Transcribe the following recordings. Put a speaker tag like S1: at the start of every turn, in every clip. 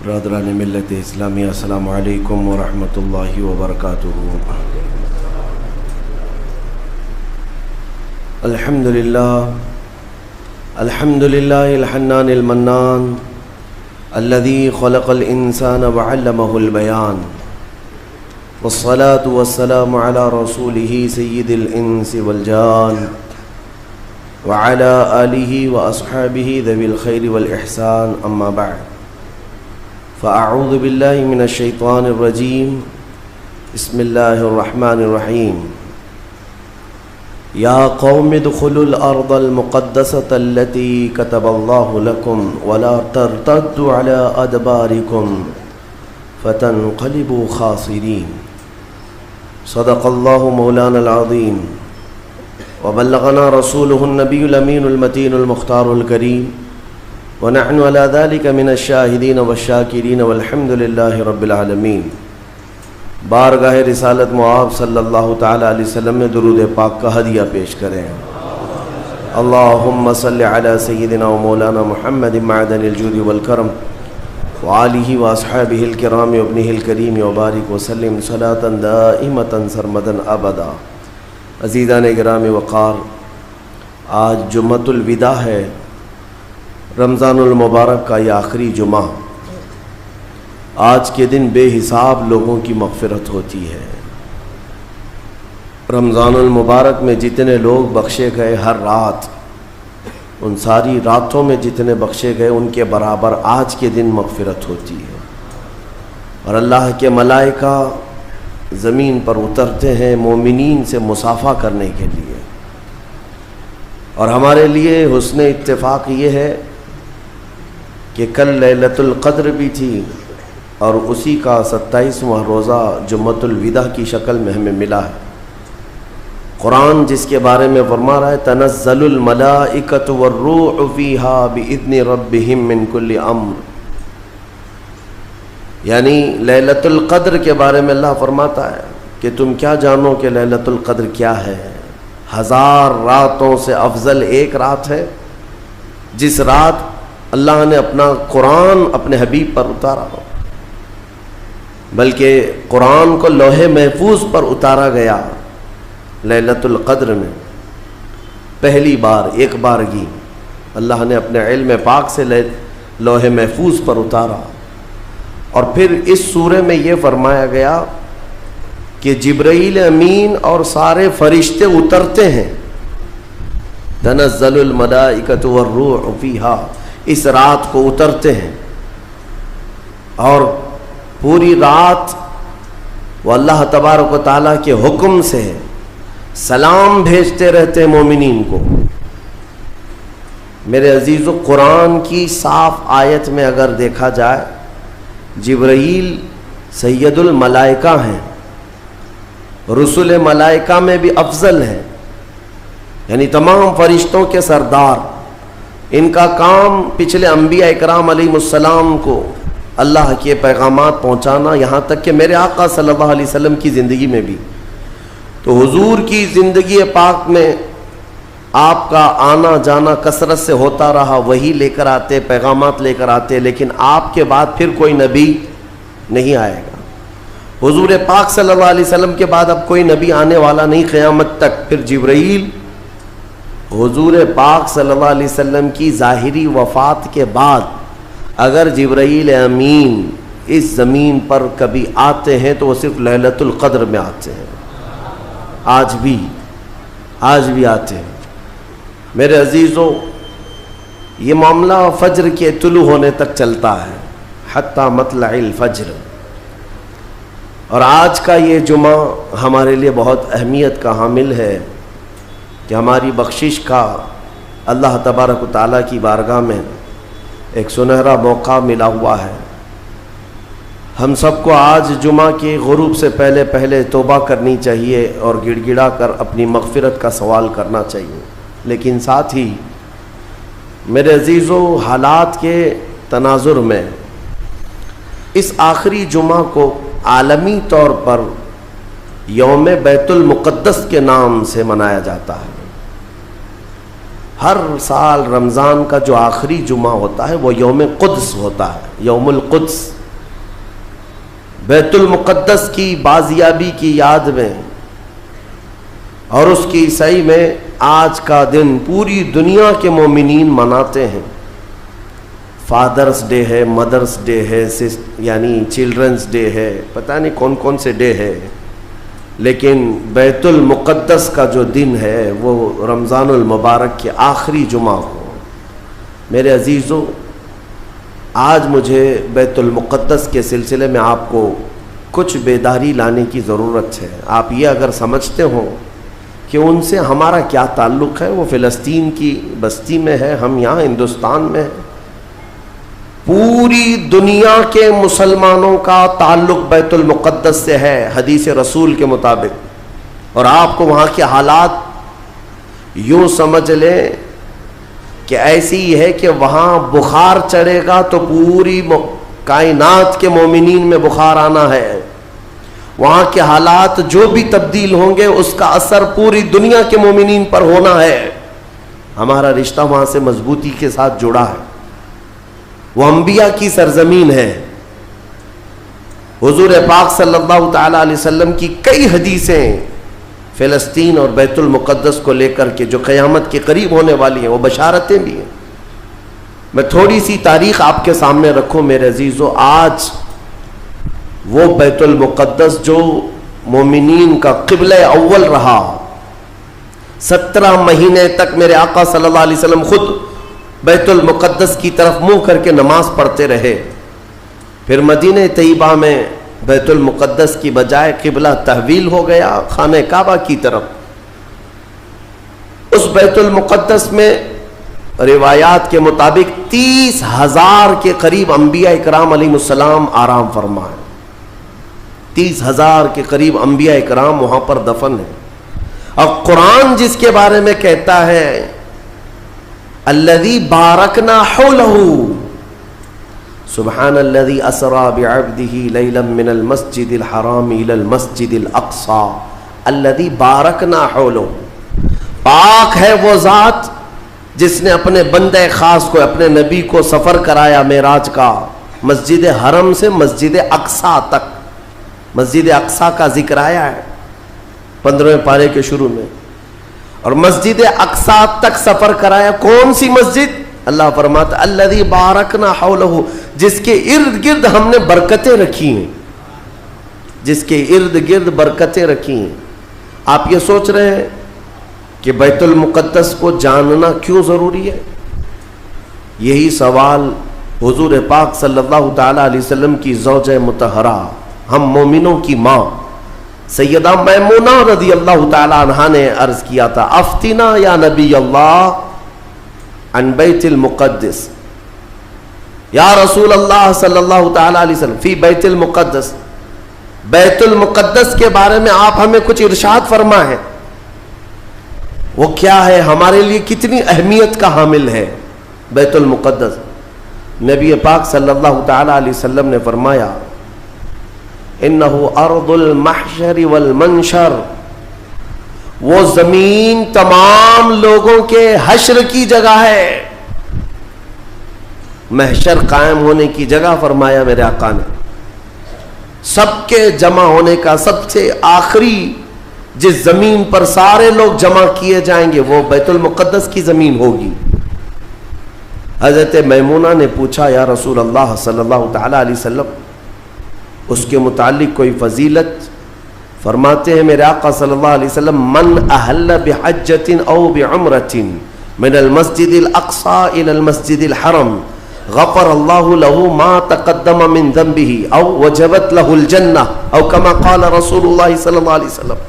S1: برادران ملت اسلامی، السلام علیکم ورحمۃ اللہ وبرکاتہ۔ الحمد للہ الحنان المنان الذي خلق الانسان وعلمه البیان، والصلاة والسلام على رسوله سید الانس والجان وعلى آلہ واصحابہ ذوی الخیر والاحسان، اما بعد فاعوذ باللہ من الشیطان الرجیم، بسم اللہ الرحمن الرحیم۔ یا قوم ادخلوا الارض المقدسة التي كتب الله لكم ولا ترتدوا على ادباركم فتنقلبوا خاسرین۔ صدق اللہ مولانا العظیم وبلغنا رسوله النبی الامین المتین المختار الکریم، ونحن على ذلك من الشاہدین والشاکرین والحمد للہ رب العالمین۔ بارگاہ رسالت معاب صلی اللہ تعالی علیہ وسلم میں درود پاک کا ہدیہ پیش کریں۔ اللہم صلی علی سیدنا و مولانا محمد معدن الجود والکرم وآلہ واصحابہ الکرام وابنہ الکریم وبارک وسلم صلاۃ دائمۃ سرمدا ابدا۔ عزیزان گرامی وقار، آج جمعۃ الوداع ہے، رمضان المبارک کا یہ آخری جمعہ۔ آج کے دن بے حساب لوگوں کی مغفرت ہوتی ہے۔ رمضان المبارک میں جتنے لوگ بخشے گئے ہر رات، ان ساری راتوں میں جتنے بخشے گئے ان کے برابر آج کے دن مغفرت ہوتی ہے۔ اور اللہ کے ملائکہ زمین پر اترتے ہیں مومنین سے مصافحہ کرنے کے لیے۔ اور ہمارے لیے حسن اتفاق یہ ہے کہ کل لیلۃ القدر بھی تھی، اور اسی کا 27واں روزہ جمعۃ الوداع کی شکل میں ہمیں ملا ہے۔ قرآن جس کے بارے میں فرما رہا ہے تنزل الملائکۃ والروح فیہا باذن ربہم من کل امر، یعنی لیلۃ القدر کے بارے میں اللہ فرماتا ہے کہ تم کیا جانو کہ لیلۃ القدر کیا ہے؟ 1000 راتوں سے افضل ایک رات ہے، جس رات اللہ نے اپنا قرآن اپنے حبیب پر اتارا، بلکہ قرآن کو لوح محفوظ پر اتارا گیا لیلۃ القدر میں پہلی بار، ایک بارگی اللہ نے اپنے علم پاک سے لوح محفوظ پر اتارا۔ اور پھر اس سورہ میں یہ فرمایا گیا کہ جبرائیل امین اور سارے فرشتے اترتے ہیں، تنزل الملائکۃ والروح فیہا، اس رات کو اترتے ہیں، اور پوری رات وہ اللہ تبارک و تعالیٰ کے حکم سے سلام بھیجتے رہتے ہیں مومنین کو۔ میرے عزیزو، قرآن کی صاف آیت میں اگر دیکھا جائے، جبرائیل سید الملائکہ ہیں، رسول ملائکہ میں بھی افضل ہیں، یعنی تمام فرشتوں کے سردار۔ ان کا کام پچھلے انبیاء اکرام علیہ السلام کو اللہ کے پیغامات پہنچانا، یہاں تک کہ میرے آقا صلی اللہ علیہ وسلم کی زندگی میں بھی۔ تو حضور کی زندگی پاک میں آپ کا آنا جانا کثرت سے ہوتا رہا، وہی لے کر آتے، پیغامات لے کر آتے، لیکن آپ کے بعد پھر کوئی نبی نہیں آئے گا۔ حضور پاک صلی اللہ علیہ وسلم کے بعد اب کوئی نبی آنے والا نہیں قیامت تک۔ پھر جبرائیل حضور پاک صلی اللہ علیہ وسلم کی ظاہری وفات کے بعد اگر جبرائیل امین اس زمین پر کبھی آتے ہیں تو وہ صرف لیلۃ القدر میں آتے ہیں، آج بھی آتے ہیں۔ میرے عزیزو، یہ معاملہ فجر کے طلوع ہونے تک چلتا ہے، حتی مطلع الفجر۔ اور آج کا یہ جمعہ ہمارے لیے بہت اہمیت کا حامل ہے کہ ہماری بخشش کا اللہ تبارک و تعالیٰ کی بارگاہ میں ایک سنہرا موقع ملا ہوا ہے۔ ہم سب کو آج جمعہ کے غروب سے پہلے توبہ کرنی چاہیے اور گڑ گڑا کر اپنی مغفرت کا سوال کرنا چاہیے، لیکن ساتھ ہی میرے عزیزو، حالات کے تناظر میں اس آخری جمعہ کو عالمی طور پر یوم بیت المقدس کے نام سے منایا جاتا ہے۔ ہر سال رمضان کا جو آخری جمعہ ہوتا ہے وہ یوم قدس ہوتا ہے، یوم القدس۔ بیت المقدس کی بازیابی کی یاد میں اور اس کی عیسائی میں آج کا دن پوری دنیا کے مومنین مناتے ہیں. فادرز ڈے ہے, مدرز ڈے ہے, یعنی چلڈرنز ڈے ہے, پتہ نہیں کون کون سے ڈے ہے, لیکن بیت المقدس کا جو دن ہے وہ رمضان المبارک کے آخری جمعہ کو. میرے عزیزو, آج مجھے بیت المقدس کے سلسلے میں آپ کو کچھ بیداری لانے کی ضرورت ہے. آپ یہ اگر سمجھتے ہو کہ ان سے ہمارا کیا تعلق ہے, وہ فلسطین کی بستی میں ہے, ہم یہاں ہندوستان میں ہیں. پوری دنیا کے مسلمانوں کا تعلق بیت المقدس سے ہے حدیث رسول کے مطابق, اور آپ کو وہاں کے حالات یوں سمجھ لیں کہ ایسی ہے کہ وہاں بخار چڑھے گا تو پوری کائنات کے مومنین میں بخار آنا ہے. وہاں کے حالات جو بھی تبدیل ہوں گے اس کا اثر پوری دنیا کے مومنین پر ہونا ہے. ہمارا رشتہ وہاں سے مضبوطی کے ساتھ جڑا ہے. وہ انبیاء کی سرزمین ہے. حضور پاک صلی اللہ تعالی علیہ وسلم کی کئی حدیثیں فلسطین اور بیت المقدس کو لے کر کے جو قیامت کے قریب ہونے والی ہیں, وہ بشارتیں بھی ہیں. میں تھوڑی سی تاریخ آپ کے سامنے رکھوں میرے عزیزو. آج وہ بیت المقدس جو مومنین کا قبلہ اول رہا, 17 مہینے تک میرے آقا صلی اللہ علیہ وسلم خود بیت المقدس کی طرف منہ کر کے نماز پڑھتے رہے. پھر مدینہ طیبہ میں بیت المقدس کی بجائے قبلہ تحویل ہو گیا خانہ کعبہ کی طرف. اس بیت المقدس میں روایات کے مطابق 30,000 کے قریب انبیاء اکرام علیہ السلام آرام فرما ہے. 30,000 کے قریب انبیاء اکرام وہاں پر دفن ہیں. اور قرآن جس کے بارے میں کہتا ہے الذی بارکنا حولہ, سبحان الذی اسری بعبدہ لیلا من المسجد الحرام الی المسجد الاقصی الذی بارکنا حولہ. پاک ہے وہ ذات جس نے اپنے بندے خاص کو, اپنے نبی کو سفر کرایا معراج کا, مسجد حرم سے مسجد اقصی تک. مسجد اقصی کا ذکر آیا ہے 15ویں پارے کے شروع میں, اور مسجد اقصی تک سفر کرایا. کون سی مسجد؟ اللہ فرماتا الذی بارکنا حولہ, جس کے ارد گرد ہم نے برکتیں رکھی ہیں, جس کے ارد گرد برکتیں رکھی ہیں. آپ یہ سوچ رہے ہیں کہ بیت المقدس کو جاننا کیوں ضروری ہے؟ یہی سوال حضور پاک صلی اللہ تعالی علیہ وسلم کی زوجہ مطہرہ, ہم مومنوں کی ماں سیدہ میمونہ رضی اللہ تعالی عنہا نے عرض کیا تھا, افتنا یا نبی اللہ عن بیت المقدس, یا رسول اللہ صلی اللہ تعالی علیہ وسلم فی بیت المقدس, بیت المقدس کے بارے میں آپ ہمیں کچھ ارشاد فرمائیں. وہ کیا ہے, ہمارے لیے کتنی اہمیت کا حامل ہے بیت المقدس؟ نبی پاک صلی اللہ تعالی علیہ وسلم نے فرمایا انہو ارض المحشر والمنشر, وہ زمین تمام لوگوں کے حشر کی جگہ ہے. محشر قائم ہونے کی جگہ فرمایا میرے آقا نے. سب کے جمع ہونے کا سب سے آخری جس زمین پر سارے لوگ جمع کیے جائیں گے وہ بیت المقدس کی زمین ہوگی. حضرت میمونہ نے پوچھا یا رسول اللہ صلی اللہ تعالی علیہ وسلم, اس کے متعلق کوئی فضیلت؟ فرماتے ہیں میرے آقا صلی اللہ علیہ وسلم من احل بحجۃ او بعمرۃ من المسجد الاقصی الى المسجد الحرم غفر اللہ له ما تقدم من ذنبه او وجبت له الجنہ او کما قال رسول اللہ صلی اللہ علیہ وسلم.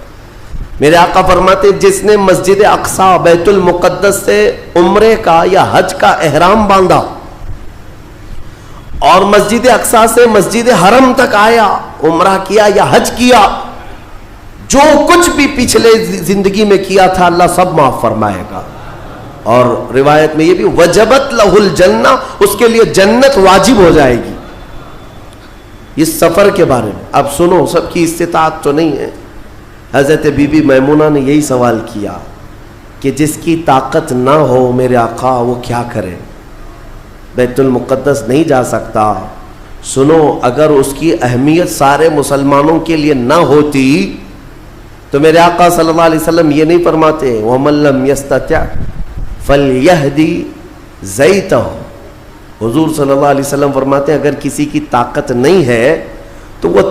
S1: میرے آقا فرماتے ہیں جس نے مسجد اقصی بیت المقدس سے عمرے کا یا حج کا احرام باندھا اور مسجد اقصی سے مسجد حرم تک آیا, عمرہ کیا یا حج کیا, جو کچھ بھی پچھلے زندگی میں کیا تھا اللہ سب معاف فرمائے گا. اور روایت میں یہ بھی وجبت لہ الجنہ, اس کے لیے جنت واجب ہو جائے گی. اس سفر کے بارے میں اب سنو, سب کی استطاعت تو نہیں ہے. حضرت بی بی میمونہ نے یہی سوال کیا کہ جس کی طاقت نہ ہو میرے آقا وہ کیا کرے, بیت المقدس نہیں جا سکتا, سنو، اگر اس کی اہمیت سارے مسلمانوں کے لیے نہ ہوتی تو میرے آقا صلی اللہ علیہ وسلم یہ نہیں فرماتے وَمَن لَّمْ يَسْتَطِعْ فَلْيَهْدِ زَيْتَهُ. حضور صلی اللہ علیہ وسلم فرماتے ہیں اگر کسی کی طاقت نہیں ہے تو وہ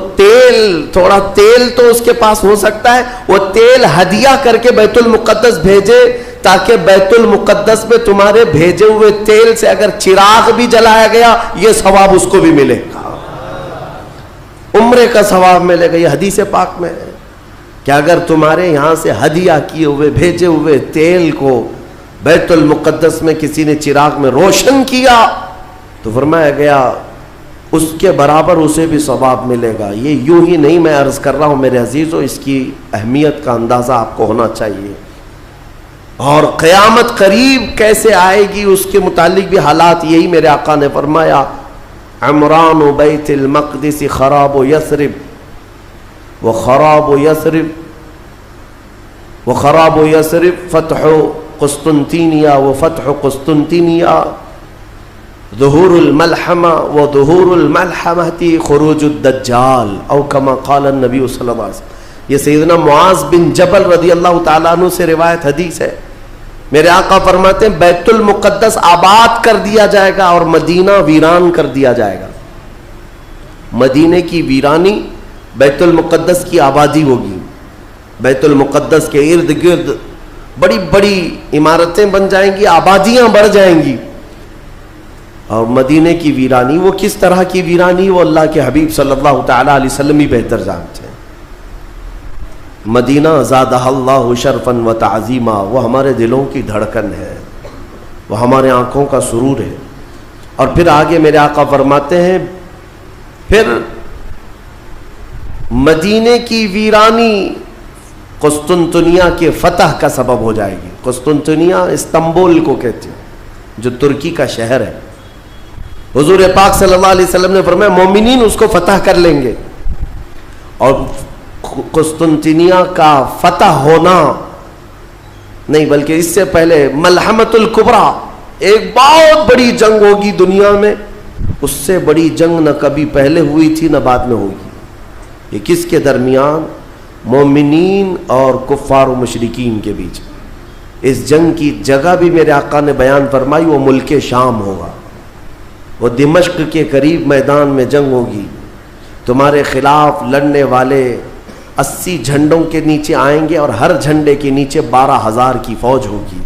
S1: تھوڑا تیل تو اس کے پاس ہو سکتا ہے، وہ تیل ہدیہ کر کے بیت المقدس بھیجے، تاکہ بیت المقدس میں تمہارے بھیجے ہوئے تیل سے اگر چراغ بھی جلایا گیا یہ ثواب اس کو بھی ملے گا، عمرے کا ثواب ملے گا. یہ حدیث پاک میں ہے کہ اگر تمہارے یہاں سے ہدیہ کیے ہوئے بھیجے ہوئے تیل کو بیت المقدس میں کسی نے چراغ میں روشن کیا تو فرمایا گیا اس کے برابر اسے بھی ثواب ملے گا. یہ یوں ہی نہیں میں عرض کر رہا ہوں میرے عزیزوں، اس کی اہمیت کا اندازہ آپ کو ہونا چاہیے. اور قیامت قریب کیسے آئے گی اس کے متعلق بھی حالات یہی میرے آقا نے فرمایا عمران بیت المقدس خراب یثرب وخراب یثرب فتح قسطنطینیہ وفتح قسطنطینیہ ظہور الملحمہ وظہور الملحمہ خروج الدجال او کما قال النبی صلی اللہ علیہ وسلم. یہ سیدنا معاذ بن جبل رضی اللہ تعالیٰ عنہ سے روایت حدیث ہے. میرے آقا فرماتے ہیں بیت المقدس آباد کر دیا جائے گا اور مدینہ ویران کر دیا جائے گا. مدینے کی ویرانی بیت المقدس کی آبادی ہوگی. بیت المقدس کے ارد گرد بڑی بڑی عمارتیں بن جائیں گی، آبادیاں بڑھ جائیں گی. اور مدینے کی ویرانی وہ کس طرح کی ویرانی وہ اللہ کے حبیب صلی اللہ تعالیٰ علیہ وسلم ہی بہتر جانتے ہیں. مدینہ زادہ اللہ شرفا و تعظیما، وہ ہمارے دلوں کی دھڑکن ہے، وہ ہمارے آنکھوں کا سرور ہے. اور پھر آگے میرے آقا فرماتے ہیں پھر مدینے کی ویرانی قسطنطنیہ کے فتح کا سبب ہو جائے گی. قسطنطنیہ استنبول کو کہتے ہیں جو ترکی کا شہر ہے. حضور پاک صلی اللہ علیہ وسلم نے فرمایا مومنین اس کو فتح کر لیں گے. اور قسطنطنیہ کا فتح ہونا نہیں بلکہ اس سے پہلے ملحمۃ الکبریٰ ایک بہت بڑی جنگ ہوگی دنیا میں. اس سے بڑی جنگ نہ کبھی پہلے ہوئی تھی نہ بعد میں ہوگی. یہ کس کے درمیان؟ مومنین اور کفار و مشرکین کے بیچ. اس جنگ کی جگہ بھی میرے آقا نے بیان فرمائی، وہ ملک شام ہوگا، وہ دمشق کے قریب میدان میں جنگ ہوگی. تمہارے خلاف لڑنے والے 80 جھنڈوں کے نیچے آئیں گے اور ہر جھنڈے کے نیچے 12,000 کی فوج ہوگی،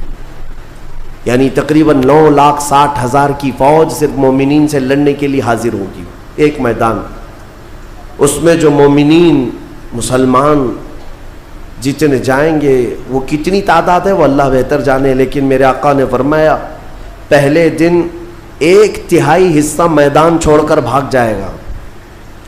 S1: یعنی تقریباً 9,60,000 کی فوج صرف مومنین سے لڑنے کے لیے حاضر ہوگی ایک میدان. اس میں جو مومنین مسلمان جتنے جائیں گے وہ کتنی تعداد ہے وہ اللہ بہتر جانے، لیکن میرے آقا نے فرمایا پہلے دن 1/3 حصہ میدان چھوڑ کر بھاگ جائے گا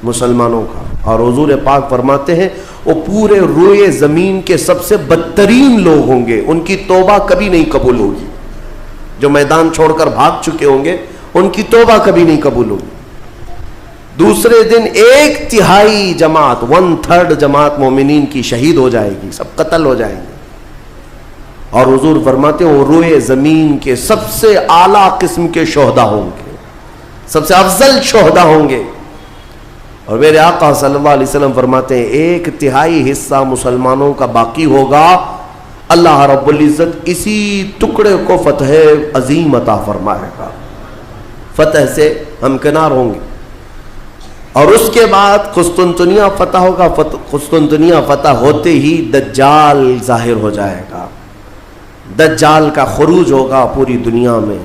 S1: مسلمانوں کا. اور حضور پاک فرماتے ہیں وہ پورے روئے زمین کے سب سے بدترین لوگ ہوں گے، ان کی توبہ کبھی نہیں قبول ہوگی. جو میدان چھوڑ کر بھاگ چکے ہوں گے ان کی توبہ کبھی نہیں قبول ہوگی. دوسرے دن 1/3 جماعت 1/3 جماعت مومنین کی شہید ہو جائے گی، سب قتل ہو جائیں گے. اور حضور فرماتے ہیں وہ روئے زمین کے سب سے اعلیٰ قسم کے شہداء ہوں گے، سب سے افضل شہداء ہوں گے. اور میرے آقا صلی اللہ علیہ وسلم فرماتے ہیں 1/3 حصہ مسلمانوں کا باقی ہوگا، اللہ رب العزت اسی ٹکڑے کو فتح عظیم عطا فرمائے گا، فتح سے ہمکنار ہوں گے. اور اس کے بعد قسطنطنیہ فتح ہوگا. قسطنطنیہ فتح ہوتے ہی دجال ظاہر ہو جائے گا، دجال کا خروج ہوگا پوری دنیا میں.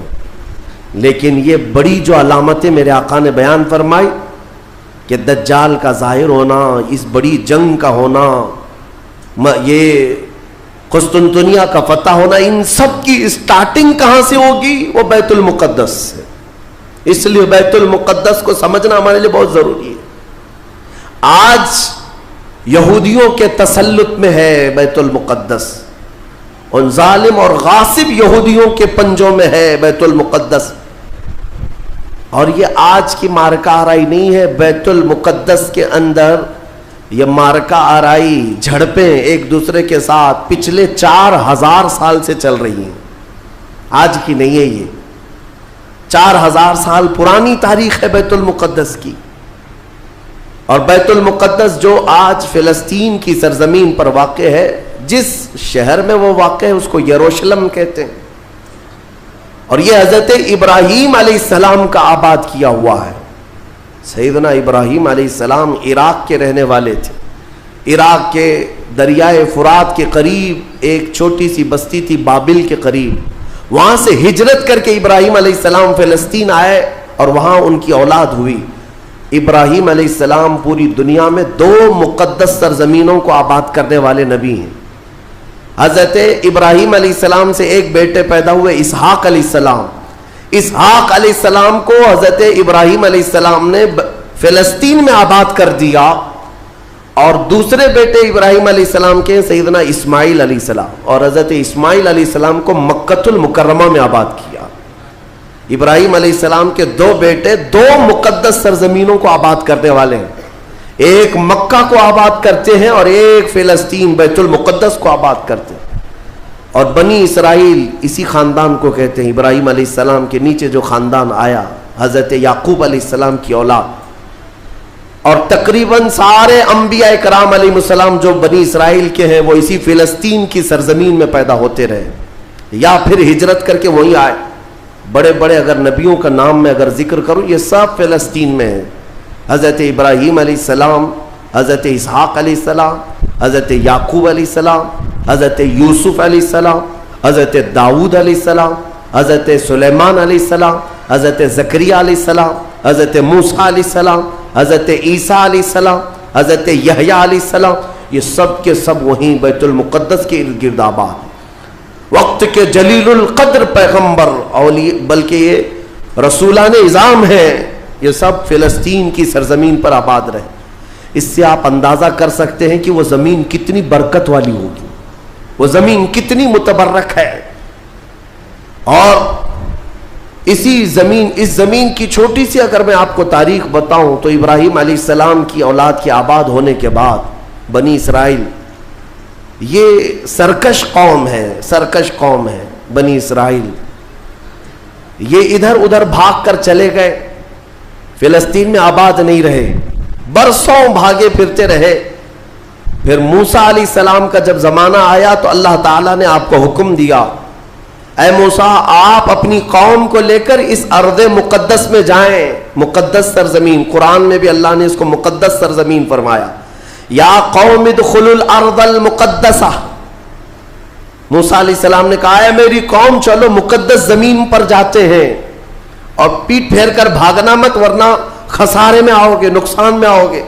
S1: لیکن یہ بڑی جو علامتیں میرے آقا نے بیان فرمائی کہ دجال کا ظاہر ہونا، اس بڑی جنگ کا ہونا، یہ قسطنطنیہ کا فتح ہونا، ان سب کی اسٹارٹنگ کہاں سے ہوگی؟ وہ بیت المقدس سے. اس لیے بیت المقدس کو سمجھنا ہمارے لیے بہت ضروری ہے. آج یہودیوں کے تسلط میں ہے بیت المقدس، ان ظالم اور غاصب یہودیوں کے پنجوں میں ہے بیت المقدس. اور یہ آج کی مارکہ آرائی نہیں ہے. بیت المقدس کے اندر یہ مارکہ آرائی، جھڑپیں ایک دوسرے کے ساتھ پچھلے 4000 سال سے چل رہی ہیں، آج کی نہیں ہے. یہ 4000 سال پرانی تاریخ ہے بیت المقدس کی. اور بیت المقدس جو آج فلسطین کی سرزمین پر واقع ہے، جس شہر میں وہ واقع ہے اس کو یروشلم کہتے ہیں. اور یہ حضرت ابراہیم علیہ السلام کا آباد کیا ہوا ہے. سیدنا ابراہیم علیہ السلام عراق کے رہنے والے تھے. عراق کے دریائے فرات کے قریب ایک چھوٹی سی بستی تھی بابل کے قریب. وہاں سے ہجرت کر کے ابراہیم علیہ السلام فلسطین آئے اور وہاں ان کی اولاد ہوئی. ابراہیم علیہ السلام پوری دنیا میں 2 مقدس سرزمینوں کو آباد کرنے والے نبی ہیں. حضرت ابراہیم علیہ السلام سے ایک بیٹے پیدا ہوئے اسحاق علیہ السلام. اسحاق علیہ السلام کو حضرت ابراہیم علیہ السلام نے فلسطین میں آباد کر دیا. اور دوسرے بیٹے ابراہیم علیہ السلام کے سیدنا اسماعیل علیہ السلام، اور حضرت اسماعیل علیہ السلام کو مکۃ المکرمہ میں آباد کیا. ابراہیم علیہ السلام کے 2 بیٹے 2 مقدس سرزمینوں کو آباد کرنے والے ہیں. ایک مکہ کو آباد کرتے ہیں اور ایک فلسطین بیت المقدس کو آباد کرتے ہیں. اور بنی اسرائیل اسی خاندان کو کہتے ہیں. ابراہیم علیہ السلام کے نیچے جو خاندان آیا حضرت یعقوب علیہ السلام کی اولاد، اور تقریباً سارے انبیاء کرام علیہ السلام جو بنی اسرائیل کے ہیں وہ اسی فلسطین کی سرزمین میں پیدا ہوتے رہے یا پھر ہجرت کر کے وہیں آئے. بڑے بڑے اگر نبیوں کا نام میں اگر ذکر کروں یہ سب فلسطین میں ہیں. حضرت ابراہیم علیہ السلام، حضرت اسحاق علیہ السلام، حضرت یعقوب علیہ السلام، حضرت یوسف علیہ السلام، حضرت داؤد علیہ السلام، حضرت سلیمان علیہ السلام، حضرت زکریا علیہ السلام، حضرت موسیٰ علیہ السلام، حضرت عیسیٰ علیہ السلام، حضرت یحییٰ علیہ السلام، یہ سب کے سب وہیں بیت المقدس کے ارد گرد آباد. وقت کے جلیل القدر پیغمبر اولیاء بلکہ یہ رسولان اعظام ہیں، یہ سب فلسطین کی سرزمین پر آباد رہے. اس سے آپ اندازہ کر سکتے ہیں کہ وہ زمین کتنی برکت والی ہوگی، وہ زمین کتنی متبرک ہے. اور اس زمین کی چھوٹی سی اگر میں آپ کو تاریخ بتاؤں تو ابراہیم علیہ السلام کی اولاد کے آباد ہونے کے بعد بنی اسرائیل یہ سرکش قوم ہے بنی اسرائیل. یہ ادھر ادھر بھاگ کر چلے گئے، فلسطین میں آباد نہیں رہے، برسوں بھاگے پھرتے رہے. پھر موسیٰ علیہ السلام کا جب زمانہ آیا تو اللہ تعالیٰ نے آپ کو حکم دیا، اے موسیٰ آپ اپنی قوم کو لے کر اس ارض مقدس میں جائیں. مقدس سرزمین، قرآن میں بھی اللہ نے اس کو مقدس سرزمین فرمایا. یا قوم ادخلوا الارض المقدسہ. موسیٰ علیہ السلام نے کہا ہے میری قوم چلو مقدس زمین پر جاتے ہیں، اور پیٹ پھیر کر بھاگنا مت ورنہ خسارے میں آؤ گے، نقصان میں آؤ گے.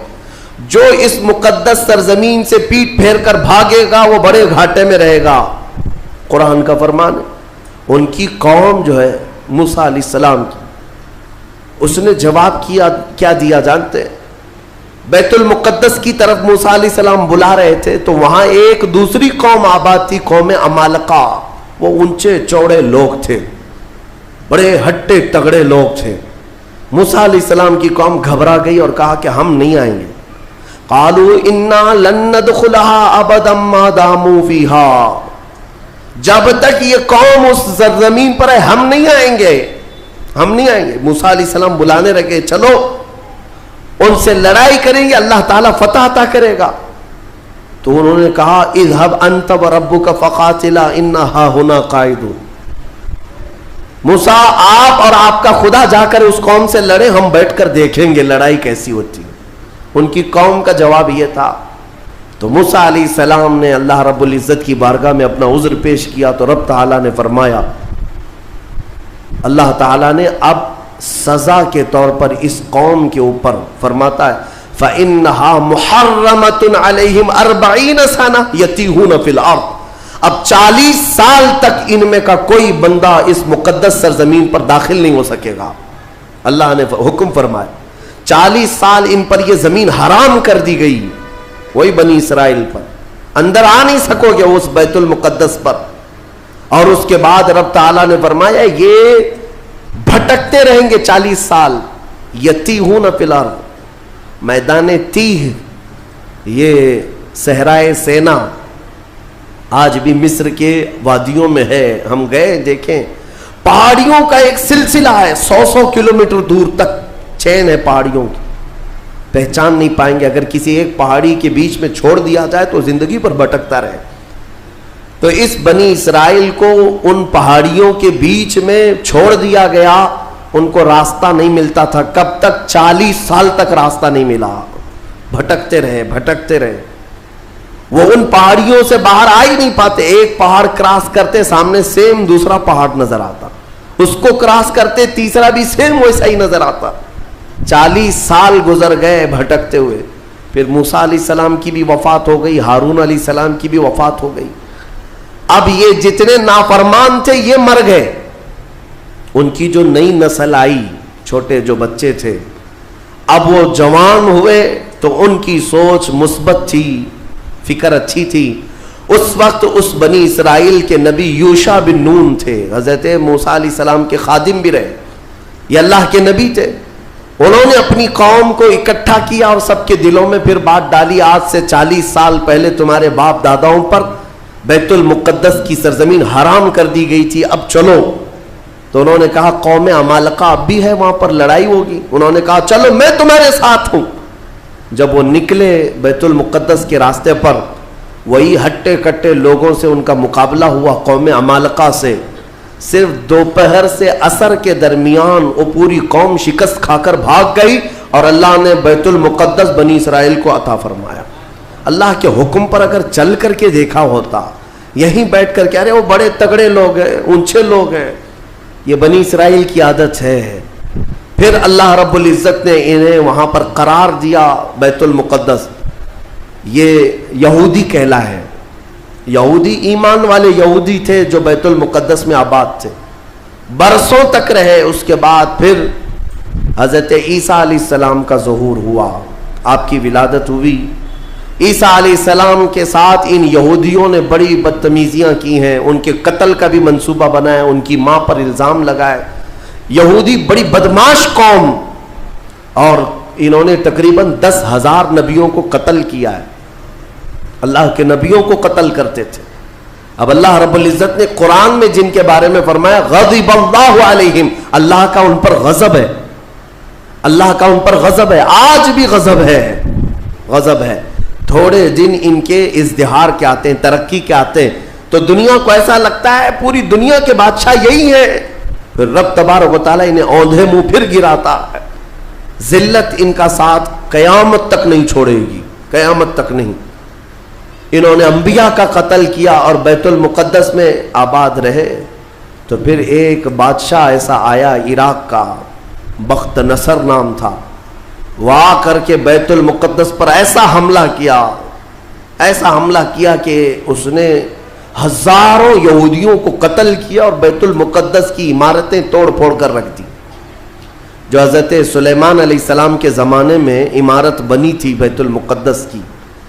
S1: جو اس مقدس سرزمین سے پیٹ پھیر کر بھاگے گا وہ بڑے گھاٹے میں رہے گا. قرآن کا فرمان ہے. ان کی قوم جو ہے موسیٰ علیہ السلام کی، اس نے جواب کیا دیا جانتے ہیں؟ بیت المقدس کی طرف موسیٰ علیہ السلام بلا رہے تھے تو وہاں ایک دوسری قوم آباد تھی، قوم عمالقہ. وہ اونچے چوڑے لوگ تھے، بڑے ہٹے تگڑے لوگ تھے. موسیٰ علیہ السلام کی قوم گھبرا گئی اور کہا کہ ہم نہیں آئیں گے. قالوا انا لن ندخلها ابدا ما داموا فيها. جب تک یہ قوم اس سرزمین پر ہے ہم نہیں آئیں گے. موسیٰ علیہ السلام بلانے لگے، چلو ان سے لڑائی کریں گے، اللہ تعالیٰ فتح عطا کرے گا. تو انہوں نے کہا اذهب انت وربك فقاتلا انا هاهنا قاعدون. موسیٰ آپ اور آپ کا خدا جا کر اس قوم سے لڑے، ہم بیٹھ کر دیکھیں گے لڑائی کیسی ہوتی. ان کی قوم کا جواب یہ تھا. تو موسیٰ علیہ السلام نے اللہ رب العزت کی بارگاہ میں اپنا عذر پیش کیا تو رب تعالیٰ نے فرمایا، اللہ تعالیٰ نے اب سزا کے طور پر اس قوم کے اوپر فرماتا ہے فَإِنَّهَا مُحَرَّمَةٌ عَلَيْهِمْ 40 سَنَةً يَتِيهُونَ فِي الْأَرْضِ. اب 40 سال تک ان میں کا کوئی بندہ اس مقدس سرزمین پر داخل نہیں ہو سکے گا. اللہ نے حکم فرمایا 40 سال ان پر یہ زمین حرام کر دی گئی، وہی بنی اسرائیل پر اندر آ نہیں سکو گے اس بیت المقدس پر. اور اس کے بعد رب تعالیٰ نے فرمایا یہ بھٹکتے رہیں گے 40 سال. یتیہون فی الارض، میدان تیہ، یہ صحرائے سینا آج بھی مصر کے وادیوں میں ہے. ہم گئے دیکھیں پہاڑیوں کا ایک سلسلہ ہے، 100 کلومیٹر دور تک چین ہے پہاڑیوں کی، پہچان نہیں پائیں گے اگر کسی ایک پہاڑی کے بیچ میں چھوڑ دیا جائے تو زندگی پر بھٹکتا رہے. تو اس بنی اسرائیل کو ان پہاڑیوں کے بیچ میں چھوڑ دیا گیا، ان کو راستہ نہیں ملتا تھا. کب تک؟ 40 سال تک راستہ نہیں ملا، بھٹکتے رہے. وہ ان پہاڑیوں سے باہر آ ہی نہیں پاتے. ایک پہاڑ کراس کرتے سامنے سیم دوسرا پہاڑ نظر آتا، اس کو کراس کرتے تیسرا بھی سیم ویسا ہی نظر آتا. 40 سال گزر گئے بھٹکتے ہوئے. پھر موسیٰ علیہ السلام کی بھی وفات ہو گئی، ہارون علیہ السلام کی بھی وفات ہو گئی. اب یہ جتنے نافرمان تھے یہ مر گئے. ان کی جو نئی نسل آئی، چھوٹے جو بچے تھے، اب وہ جوان ہوئے تو ان کی سوچ مثبت تھی، فکر اچھی تھی. اس وقت اس بنی اسرائیل کے نبی یوشع بن نون تھے، حضرت موسیٰ علیہ السلام کے خادم بھی رہے، یہ اللہ کے نبی تھے. انہوں نے اپنی قوم کو اکٹھا کیا اور سب کے دلوں میں پھر بات ڈالی، آج سے 40 سال پہلے تمہارے باپ داداؤں پر بیت المقدس کی سرزمین حرام کر دی گئی تھی، اب چلو. تو انہوں نے کہا قوم عمالقہ اب بھی ہے، وہاں پر لڑائی ہوگی. انہوں نے کہا چلو میں تمہارے ساتھ ہوں. جب وہ نکلے بیت المقدس کے راستے پر، وہی ہٹے کٹے لوگوں سے ان کا مقابلہ ہوا، قوم عمالقہ سے. صرف دوپہر سے عصر کے درمیان وہ پوری قوم شکست کھا کر بھاگ گئی اور اللہ نے بیت المقدس بنی اسرائیل کو عطا فرمایا. اللہ کے حکم پر اگر چل کر کے دیکھا ہوتا، یہیں بیٹھ کر کے ارے وہ بڑے تگڑے لوگ ہیں، اونچے لوگ ہیں، یہ بنی اسرائیل کی عادت ہے. پھر اللہ رب العزت نے انہیں وہاں پر قرار دیا. بیت المقدس یہ یہودی کہلا ہے، یہودی ایمان والے یہودی تھے جو بیت المقدس میں آباد تھے، برسوں تک رہے. اس کے بعد پھر حضرت عیسیٰ علیہ السلام کا ظہور ہوا، آپ کی ولادت ہوئی. عیسیٰ علیہ السلام کے ساتھ ان یہودیوں نے بڑی بدتمیزیاں کی ہیں، ان کے قتل کا بھی منصوبہ بنایا، ان کی ماں پر الزام لگائے. یہودی بڑی بدماش قوم، اور انہوں نے تقریباً 10,000 نبیوں کو قتل کیا ہے. اللہ کے نبیوں کو قتل کرتے تھے. اب اللہ رب العزت نے قرآن میں جن کے بارے میں فرمایا غضب اللہ علیہم، اللہ کا ان پر غضب ہے، اللہ کا ان پر غضب ہے، آج بھی غضب ہے. تھوڑے دن ان کے ازدہار کے آتے ہیں، ترقی کے آتے ہیں، تو دنیا کو ایسا لگتا ہے پوری دنیا کے بادشاہ یہی ہیں. پھر رب تبارک و تعالیٰ انہیں اوندھے منہ پھر گراتا ہے. ذلت ان کا ساتھ قیامت تک نہیں چھوڑے گی، قیامت تک نہیں. انہوں نے انبیاء کا قتل کیا اور بیت المقدس میں آباد رہے. تو پھر ایک بادشاہ ایسا آیا عراق کا، بخت نصر نام تھا، وہ آ کر کے بیت المقدس پر ایسا حملہ کیا کہ اس نے ہزاروں یہودیوں کو قتل کیا اور بیت المقدس کی عمارتیں توڑ پھوڑ کر رکھ دی. جو حضرت سلیمان علیہ السلام کے زمانے میں عمارت بنی تھی بیت المقدس کی.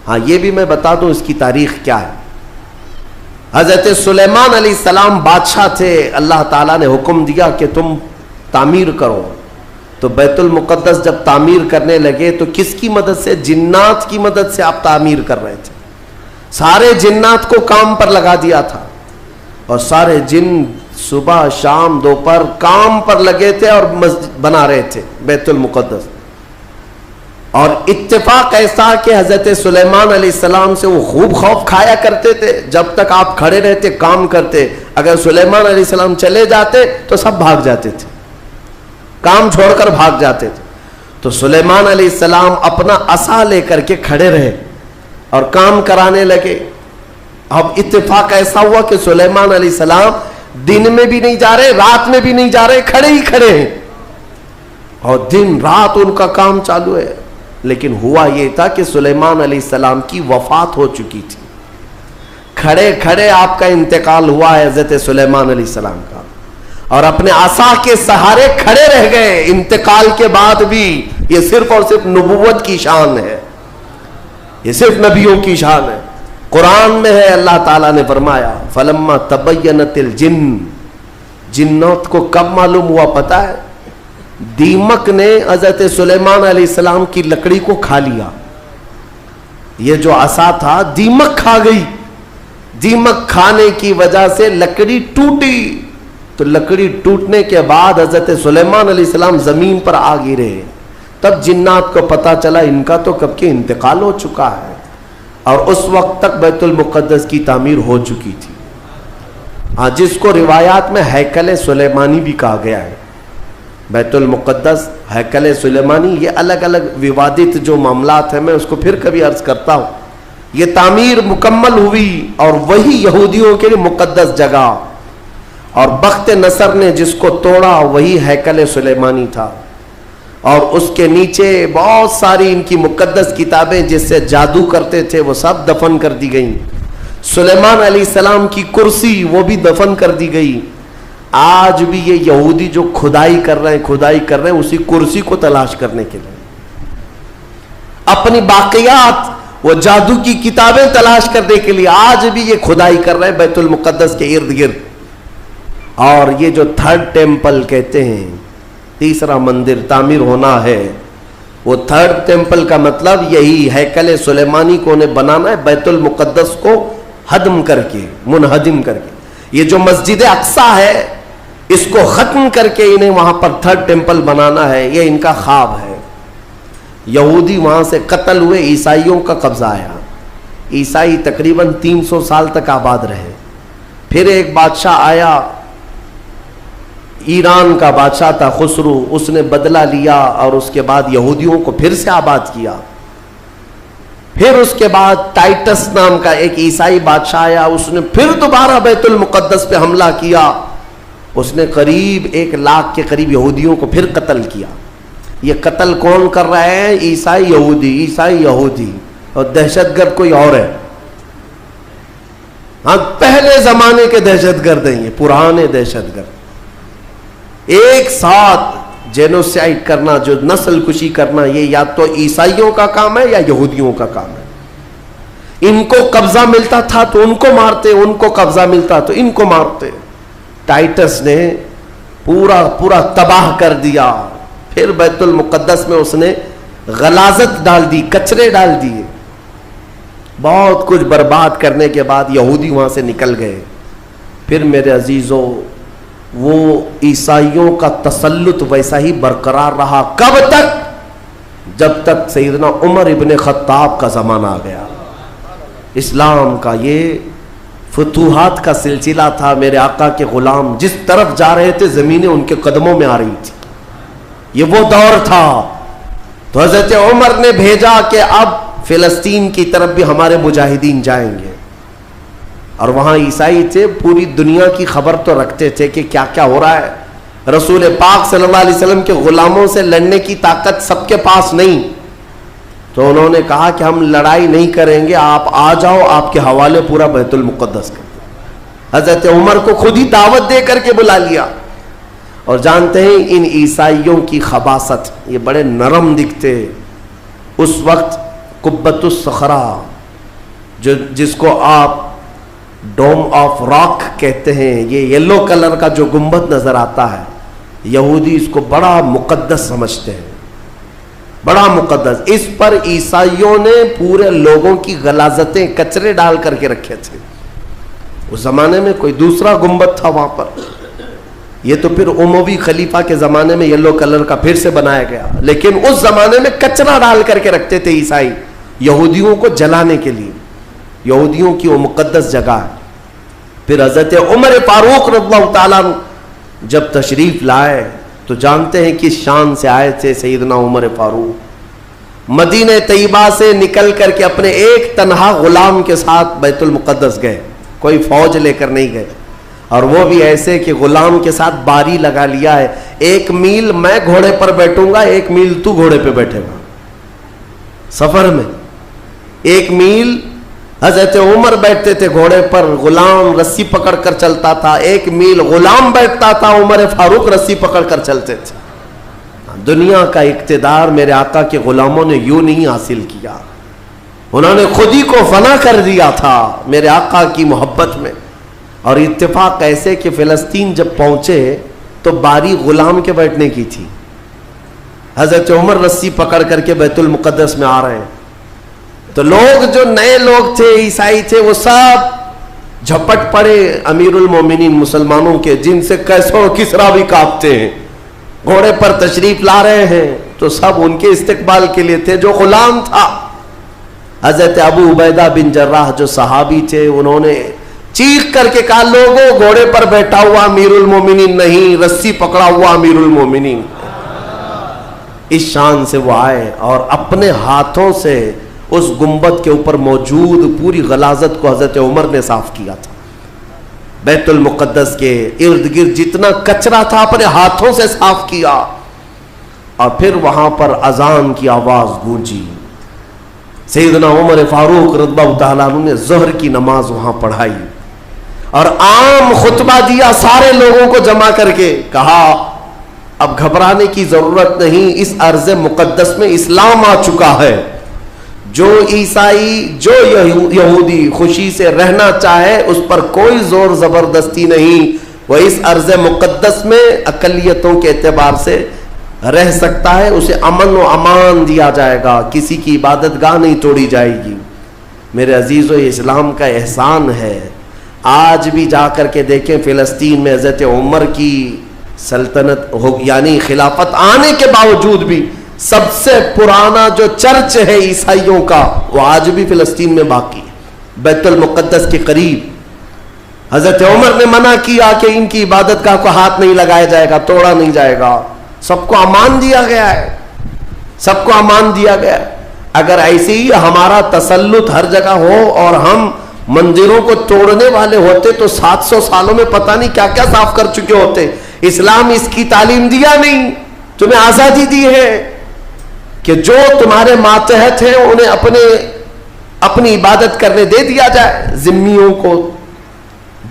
S1: ہاں یہ بھی میں بتا دوں اس کی تاریخ کیا ہے. حضرت سلیمان علیہ السلام بادشاہ تھے، اللہ تعالیٰ نے حکم دیا کہ تم تعمیر کرو. تو بیت المقدس جب تعمیر کرنے لگے تو کس کی مدد سے؟ جنات کی مدد سے آپ تعمیر کر رہے تھے. سارے جنات کو کام پر لگا دیا تھا اور سارے جن صبح شام دوپہر کام پر لگے تھے اور مسجد بنا رہے تھے بیت المقدس. اور اتفاق ایسا کہ حضرت سلیمان علیہ السلام سے وہ خوب خوف کھایا کرتے تھے. جب تک آپ کھڑے رہتے کام کرتے، اگر سلیمان علیہ السلام چلے جاتے تو سب بھاگ جاتے تھے، کام چھوڑ کر بھاگ جاتے تھے. تو سلیمان علیہ السلام اپنا عصا لے کر کے کھڑے رہے اور کام کرانے لگے. اب اتفاق ایسا ہوا کہ سلیمان علیہ السلام دن میں بھی نہیں جا رہے، رات میں بھی نہیں جا رہے، کھڑے ہی کھڑے ہیں اور دن رات ان کا کام چالو ہے. لیکن ہوا یہ تھا کہ سلیمان علیہ السلام کی وفات ہو چکی تھی. کھڑے کھڑے آپ کا انتقال ہوا ہے حضرت سلیمان علیہ السلام کا، اور اپنے عصا کے سہارے کھڑے رہ گئے. انتقال کے بعد بھی یہ صرف اور صرف نبوت کی شان ہے، یہ صرف نبیوں کی شان ہے. قرآن میں ہے، اللہ تعالیٰ نے فرمایا فلما تبینت الجن، جنات کو کب معلوم ہوا پتہ ہے؟ دیمک نے حضرت سلیمان علیہ السلام کی لکڑی کو کھا لیا. یہ جو عصا تھا دیمک کھا گئی. دیمک کھانے کی وجہ سے لکڑی ٹوٹی تو لکڑی ٹوٹنے کے بعد حضرت سلیمان علیہ السلام زمین پر آ گرے. تب جنات کو پتا چلا ان کا تو کب کے انتقال ہو چکا ہے, اور اس وقت تک بیت المقدس کی تعمیر ہو چکی تھی. جس کو روایات میں ہیکل سلیمانی بھی کہا گیا ہے. بیت المقدس, ہیکل سلیمانی, یہ الگ الگ ووادت جو معاملات ہیں, میں اس کو پھر کبھی عرض کرتا ہوں. یہ تعمیر مکمل ہوئی اور وہی یہودیوں کے لیے مقدس جگہ, اور بخت نصر نے جس کو توڑا وہی ہیکل سلیمانی تھا. اور اس کے نیچے بہت ساری ان کی مقدس کتابیں جس سے جادو کرتے تھے وہ سب دفن کر دی گئیں. سلیمان علیہ السلام کی کرسی وہ بھی دفن کر دی گئی. آج بھی یہ یہودی جو کھدائی کر رہے ہیں اسی کرسی کو تلاش کرنے کے لیے, اپنی باقیات وہ جادو کی کتابیں تلاش کرنے کے لیے آج بھی یہ کھدائی کر رہے ہیں بیت المقدس کے ارد گرد. اور یہ جو تھرڈ ٹیمپل کہتے ہیں, تیسرا مندر تعمیر ہونا ہے, وہ تھرڈ ٹیمپل کا مطلب یہی ہیکل سلیمانی کو انہیں بنانا ہے, بیت المقدس کو ہدم کر کے, منہدم کر کے. یہ جو مسجد اقصی ہے اس کو ختم کر کے انہیں وہاں پر تھرڈ ٹیمپل بنانا ہے, یہ ان کا خواب ہے. یہودی وہاں سے قتل ہوئے, عیسائیوں کا قبضہ آیا. عیسائی تقریباً 300 سال تک آباد رہے. پھر ایک بادشاہ آیا, ایران کا بادشاہ تھا خسرو, اس نے بدلہ لیا اور اس کے بعد یہودیوں کو پھر سے آباد کیا. پھر اس کے بعد ٹائٹس نام کا ایک عیسائی بادشاہ آیا, اس نے پھر دوبارہ بیت المقدس پہ حملہ کیا. اس نے قریب 1 لاکھ کے قریب یہودیوں کو پھر قتل کیا. یہ قتل کون کر رہا ہے؟ عیسائی یہودی, اور دہشت گرد کوئی اور ہے. ہاں, پہلے زمانے کے دہشت گرد ہیں یہ, پرانے دہشت گرد. ایک ساتھ جینوسائڈ کرنا, جو نسل کشی کرنا, یہ یا تو عیسائیوں کا کام ہے یا یہودیوں کا کام ہے. ان کو قبضہ ملتا تھا تو ان کو مارتے, ان کو قبضہ ملتا تو ان کو مارتے. ٹائٹس نے پورا تباہ کر دیا. پھر بیت المقدس میں اس نے غلاظت ڈال دی, کچرے ڈال دیے. بہت کچھ برباد کرنے کے بعد یہودی وہاں سے نکل گئے. پھر میرے عزیزو, وہ عیسائیوں کا تسلط ویسا ہی برقرار رہا. کب تک؟ جب تک سیدنا عمر ابن خطاب کا زمانہ آ گیا. اسلام کا یہ فتوحات کا سلسلہ تھا. میرے آقا کے غلام جس طرف جا رہے تھے زمینیں ان کے قدموں میں آ رہی تھی. یہ وہ دور تھا. تو حضرت عمر نے بھیجا کہ اب فلسطین کی طرف بھی ہمارے مجاہدین جائیں گے. اور وہاں عیسائی تھے, پوری دنیا کی خبر تو رکھتے تھے کہ کیا کیا ہو رہا ہے. رسول پاک صلی اللہ علیہ وسلم کے غلاموں سے لڑنے کی طاقت سب کے پاس نہیں. تو انہوں نے کہا کہ ہم لڑائی نہیں کریں گے, آپ آ جاؤ, آپ کے حوالے پورا بیت المقدس کر دیں. حضرت عمر کو خود ہی دعوت دے کر کے بلا لیا. اور جانتے ہیں ان عیسائیوں کی خباثت, یہ بڑے نرم دکھتے. اس وقت قبۃ الصخرہ جس کو آپ ڈوم آف راک کہتے ہیں, یہ یلو کلر کا جو گنبد نظر آتا ہے, یہودی اس کو بڑا مقدس سمجھتے ہیں, بڑا مقدس. اس پر عیسائیوں نے پورے لوگوں کی غلاظتیں کچرے ڈال کر کے رکھے تھے. اس زمانے میں کوئی دوسرا گنبد تھا وہاں پر, یہ تو پھر اموی خلیفہ کے زمانے میں یلو کلر کا پھر سے بنایا گیا. لیکن اس زمانے میں کچرا ڈال کر کے رکھتے تھے عیسائی, یہودیوں کو جلانے کے لیے. یہودیوں کی وہ مقدس جگہ ہے. پھر حضرت عمر فاروق رضی اللہ تعالیٰ جب تشریف لائے تو جانتے ہیں کس شان سے آئے تھے. سیدنا عمر فاروق مدینہ طیبہ سے نکل کر کے اپنے ایک تنہا غلام کے ساتھ بیت المقدس گئے, کوئی فوج لے کر نہیں گئے. اور وہ بھی ایسے کہ غلام کے ساتھ باری لگا لیا ہے, 1 میل میں گھوڑے پر بیٹھوں گا, 1 میل تو گھوڑے پہ بیٹھے گا. سفر میں 1 میل حضرت عمر بیٹھتے تھے گھوڑے پر, غلام رسی پکڑ کر چلتا تھا. 1 میل غلام بیٹھتا تھا, عمر فاروق رسی پکڑ کر چلتے تھے. دنیا کا اقتدار میرے آقا کے غلاموں نے یوں نہیں حاصل کیا, انہوں نے خود ہی کو فنا کر دیا تھا میرے آقا کی محبت میں. اور اتفاق ایسے کہ فلسطین جب پہنچے تو باری غلام کے بیٹھنے کی تھی. حضرت عمر رسی پکڑ کر کے بیت المقدس میں آ رہے ہیں تو لوگ جو نئے لوگ تھے, عیسائی تھے, وہ سب جھپٹ پڑے امیر المومنین مسلمانوں کے، جن سے کیسر و کسریٰ بھی کانپتے ہیں، گھوڑے پر تشریف لا رہے ہیں، تو سب ان کے استقبال کے لیے تھے. جو غلام تھا حضرت ابو عبیدہ بن جراح جو صحابی تھے، انہوں نے چیخ کر کے کہا لوگوں گھوڑے پر بیٹھا ہوا امیر المومنین نہیں، رسی پکڑا ہوا امیر المومنین. اس شان سے وہ آئے اور اپنے ہاتھوں سے اس گنبد کے اوپر موجود پوری غلاظت کو حضرت عمر نے صاف کیا تھا. بیت المقدس کے ارد گرد جتنا کچرا تھا اپنے ہاتھوں سے صاف کیا، اور پھر وہاں پر اذان کی آواز گونجی. سیدنا عمر فاروق رضی اللہ تعالیٰ عنہ نے ظہر کی نماز وہاں پڑھائی اور عام خطبہ دیا، سارے لوگوں کو جمع کر کے کہا اب گھبرانے کی ضرورت نہیں، اس ارض مقدس میں اسلام آ چکا ہے. جو عیسائی جو یہودی خوشی سے رہنا چاہے اس پر کوئی زور زبردستی نہیں، وہ اس ارض مقدس میں اقلیتوں کے اعتبار سے رہ سکتا ہے، اسے امن و امان دیا جائے گا، کسی کی عبادت گاہ نہیں توڑی جائے گی. میرے عزیزو، یہ اسلام کا احسان ہے. آج بھی جا کر کے دیکھیں فلسطین میں حضرت عمر کی سلطنت یعنی خلافت آنے کے باوجود بھی سب سے پرانا جو چرچ ہے عیسائیوں کا وہ آج بھی فلسطین میں باقی ہے، بیت المقدس کے قریب. حضرت عمر نے منع کیا کہ ان کی عبادت گاہ کو ہاتھ نہیں لگایا جائے گا، توڑا نہیں جائے گا. سب کو امان دیا گیا ہے، سب کو امان دیا گیا ہے. اگر ایسے ہی ہمارا تسلط ہر جگہ ہو اور ہم مندروں کو توڑنے والے ہوتے تو 700 سالوں میں پتہ نہیں کیا کیا صاف کر چکے ہوتے. اسلام اس کی تعلیم دیا نہیں، تمہیں آزادی دی ہے کہ جو تمہارے ماتحت ہیں انہیں اپنی عبادت کرنے دے دیا جائے. ذمیوں کو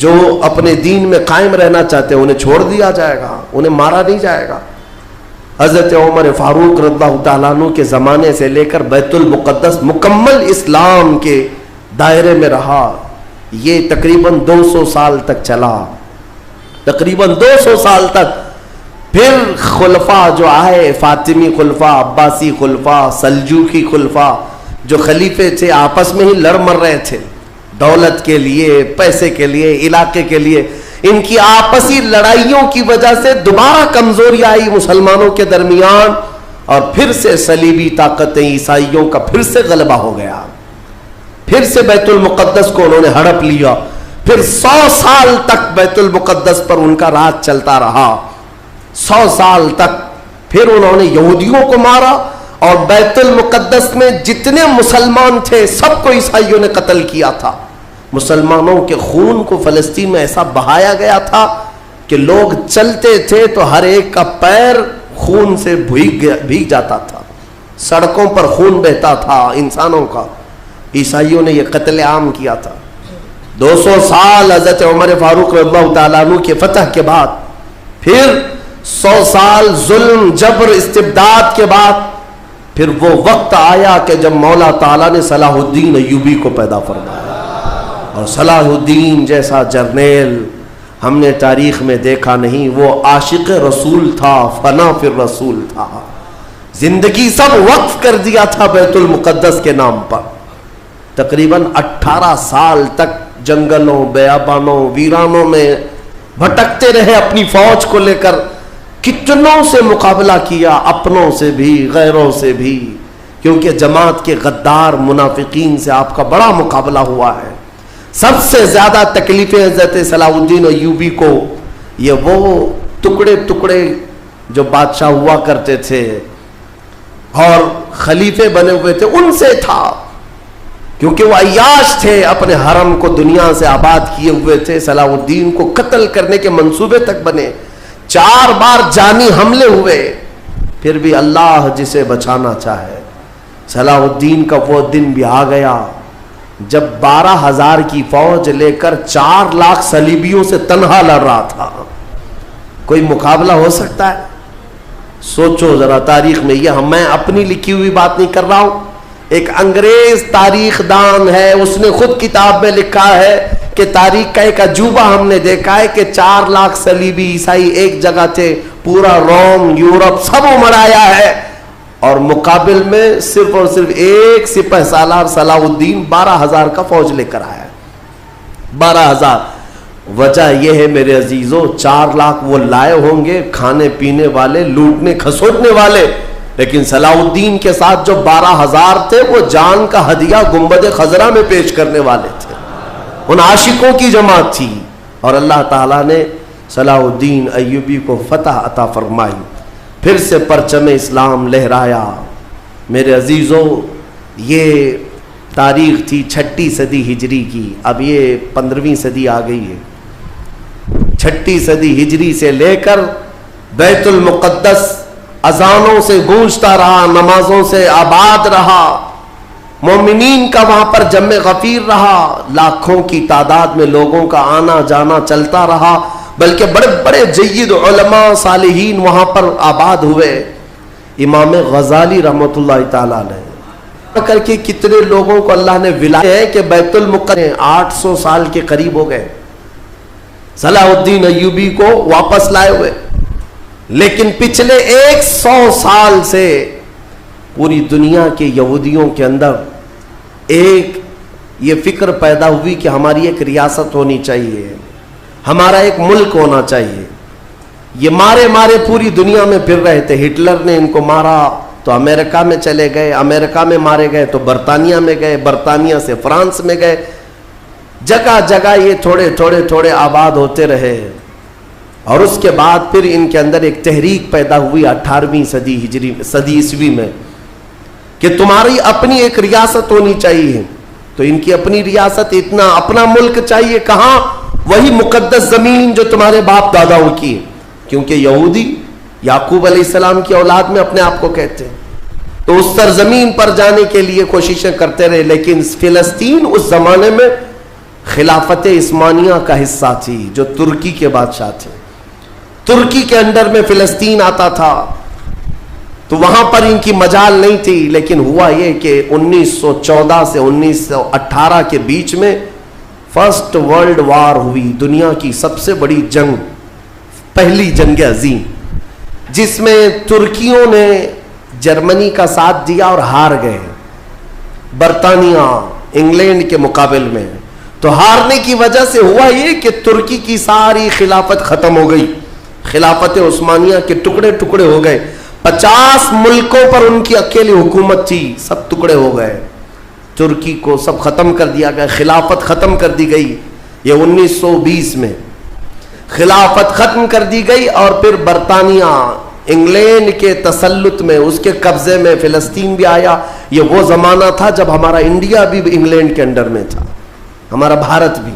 S1: جو اپنے دین میں قائم رہنا چاہتے ہیں انہیں چھوڑ دیا جائے گا، انہیں مارا نہیں جائے گا. حضرت عمر فاروق رضی اللہ تعالیٰ عنہ کے زمانے سے لے کر بیت المقدس مکمل اسلام کے دائرے میں رہا. یہ تقریباً 200 سال تک چلا، تقریباً 200 سال تک. پھر خلفاء جو آئے، فاطمی خلفاء، عباسی خلفاء، سلجوقی خلفاء، جو خلیفے تھے آپس میں ہی لڑ مر رہے تھے دولت کے لیے، پیسے کے لیے، علاقے کے لیے. ان کی آپسی لڑائیوں کی وجہ سے دوبارہ کمزوری آئی مسلمانوں کے درمیان، اور پھر سے صلیبی طاقتیں عیسائیوں کا پھر سے غلبہ ہو گیا. پھر سے بیت المقدس کو انہوں نے ہڑپ لیا. پھر 100 سال تک بیت المقدس پر ان کا راج چلتا رہا، 100 سال تک. پھر انہوں نے یہودیوں کو مارا اور بیت المقدس میں جتنے مسلمان تھے سب کو عیسائیوں نے قتل کیا تھا. مسلمانوں کے خون کو فلسطین میں ایسا بہایا گیا تھا کہ لوگ چلتے تھے تو ہر ایک کا پیر خون سے بھیگ جاتا تھا، سڑکوں پر خون بہتا تھا انسانوں کا. عیسائیوں نے یہ قتل عام کیا تھا. 200 سال حضرت عمر فاروق رضی اللہ تعالیٰ عنہ کے فتح کے بعد، پھر 100 سال ظلم جبر استبداد کے بعد، پھر وہ وقت آیا کہ جب مولا تعالیٰ نے صلاح الدین ایوبی کو پیدا فرمایا. اور صلاح الدین جیسا جرنیل ہم نے تاریخ میں دیکھا نہیں. وہ عاشق رسول تھا، فنا فی الرسول تھا، زندگی سب وقف کر دیا تھا بیت المقدس کے نام پر. تقریباً 18 سال تک جنگلوں، بیابانوں، ویرانوں میں بھٹکتے رہے اپنی فوج کو لے کر. کتنوں سے مقابلہ کیا، اپنوں سے بھی غیروں سے بھی، کیونکہ جماعت کے غدار منافقین سے آپ کا بڑا مقابلہ ہوا ہے. سب سے زیادہ تکلیفیں حضرت صلاح الدین ایوبی کو یہ وہ ٹکڑے ٹکڑے جو بادشاہ ہوا کرتے تھے اور خلیفے بنے ہوئے تھے ان سے تھا، کیونکہ وہ عیاش تھے، اپنے حرم کو دنیا سے آباد کیے ہوئے تھے. صلاح الدین کو قتل کرنے کے منصوبے تک بنے، 4 بار جانی حملے ہوئے، پھر بھی اللہ جسے بچانا چاہے. صلاح الدین کا وہ دن بھی آ گیا جب 12,000 کی فوج لے کر 4 لاکھ صلیبیوں سے تنہا لڑ رہا تھا. کوئی مقابلہ ہو سکتا ہے؟ سوچو ذرا تاریخ میں. یہ میں اپنی لکھی ہوئی بات نہیں کر رہا ہوں، ایک انگریز تاریخ دان ہے، اس نے خود کتاب میں لکھا ہے کہ تاریخ کا ایک عجوبہ ہم نے دیکھا ہے کہ 4 لاکھ صلیبی عیسائی ایک جگہ تھے، پورا روم، یورپ سب مرایا ہے، اور مقابل میں صرف اور صرف ایک سپہ سالار صلاح الدین 12,000 کا فوج لے کر آیا. 12,000. وجہ یہ ہے میرے عزیزوں 4 لاکھ وہ لائے ہوں گے کھانے پینے والے, لوٹنے کھسوٹنے والے, لیکن صلاح الدین کے ساتھ جو 12,000 تھے وہ جان کا ہدیہ گنبد خضرا میں پیش کرنے والے تھے. ان عاشقوں کی جماعت تھی, اور اللہ تعالیٰ نے صلاح الدین ایوبی کو فتح عطا فرمائی, پھر سے پرچم اسلام لہرایا. میرے عزیزوں یہ تاریخ تھی 6 صدی ہجری کی, اب یہ 15ویں صدی آ گئی ہے. 6 صدی ہجری سے لے کر بیت المقدس اذانوں سے گونجتا رہا, نمازوں سے آباد رہا, مومنین کا وہاں پر جمع غفیر رہا, لاکھوں کی تعداد میں لوگوں کا آنا جانا چلتا رہا, بلکہ بڑے بڑے جید علماء صالحین وہاں پر آباد ہوئے. امام غزالی رحمۃ اللہ تعالیٰ علیہ کر کے کتنے لوگوں کو اللہ نے ولایت ہے کہ بیت المقدس 800 سال کے قریب ہو گئے صلاح الدین ایوبی کو واپس لائے ہوئے, لیکن پچھلے 100 سال سے پوری دنیا کے یہودیوں کے اندر ایک یہ فکر پیدا ہوئی کہ ہماری ایک ریاست ہونی چاہیے, ہمارا ایک ملک ہونا چاہیے. یہ مارے مارے پوری دنیا میں پھر رہے تھے. ہٹلر نے ان کو مارا تو امریکہ میں چلے گئے, امریکہ میں مارے گئے تو برطانیہ میں گئے, برطانیہ سے فرانس میں گئے, جگہ جگہ یہ تھوڑے تھوڑے تھوڑے آباد ہوتے رہے. اور اس کے بعد پھر ان کے اندر ایک تحریک پیدا ہوئی 18ویں صدی عیسوی میں کہ تمہاری اپنی ایک ریاست ہونی چاہیے. تو ان کی اپنی ریاست, اتنا اپنا ملک چاہیے کہاں, وہی مقدس زمین جو تمہارے باپ داداؤں کی, کیونکہ یہودی یعقوب علیہ السلام کی اولاد میں اپنے آپ کو کہتے ہیں. تو اس سرزمین پر جانے کے لیے کوششیں کرتے رہے, لیکن فلسطین اس زمانے میں خلافت عثمانیہ کا حصہ تھی جو ترکی کے بادشاہ تھے. ترکی کے انڈر میں فلسطین آتا تھا, تو وہاں پر ان کی مجال نہیں تھی. لیکن ہوا یہ کہ 1914 سے 1918 کے بیچ میں فرسٹ ورلڈ وار ہوئی, دنیا کی سب سے بڑی جنگ, پہلی جنگ عظیم, جس میں ترکیوں نے جرمنی کا ساتھ دیا اور ہار گئے برطانیہ انگلینڈ کے مقابل میں. تو ہارنے کی وجہ سے ہوا یہ کہ ترکی کی ساری خلافت ختم ہو گئی, خلافت عثمانیہ کے ٹکڑے ٹکڑے ہو گئے. 50 ملکوں پر ان کی اکیلی حکومت تھی, سب ٹکڑے ہو گئے. ترکی کو سب ختم کر دیا گیا, خلافت ختم کر دی گئی. یہ 1920 میں خلافت ختم کر دی گئی, اور پھر برطانیہ انگلینڈ کے تسلط میں, اس کے قبضے میں فلسطین بھی آیا. یہ وہ زمانہ تھا جب ہمارا انڈیا بھی انگلینڈ کے انڈر میں تھا, ہمارا بھارت بھی.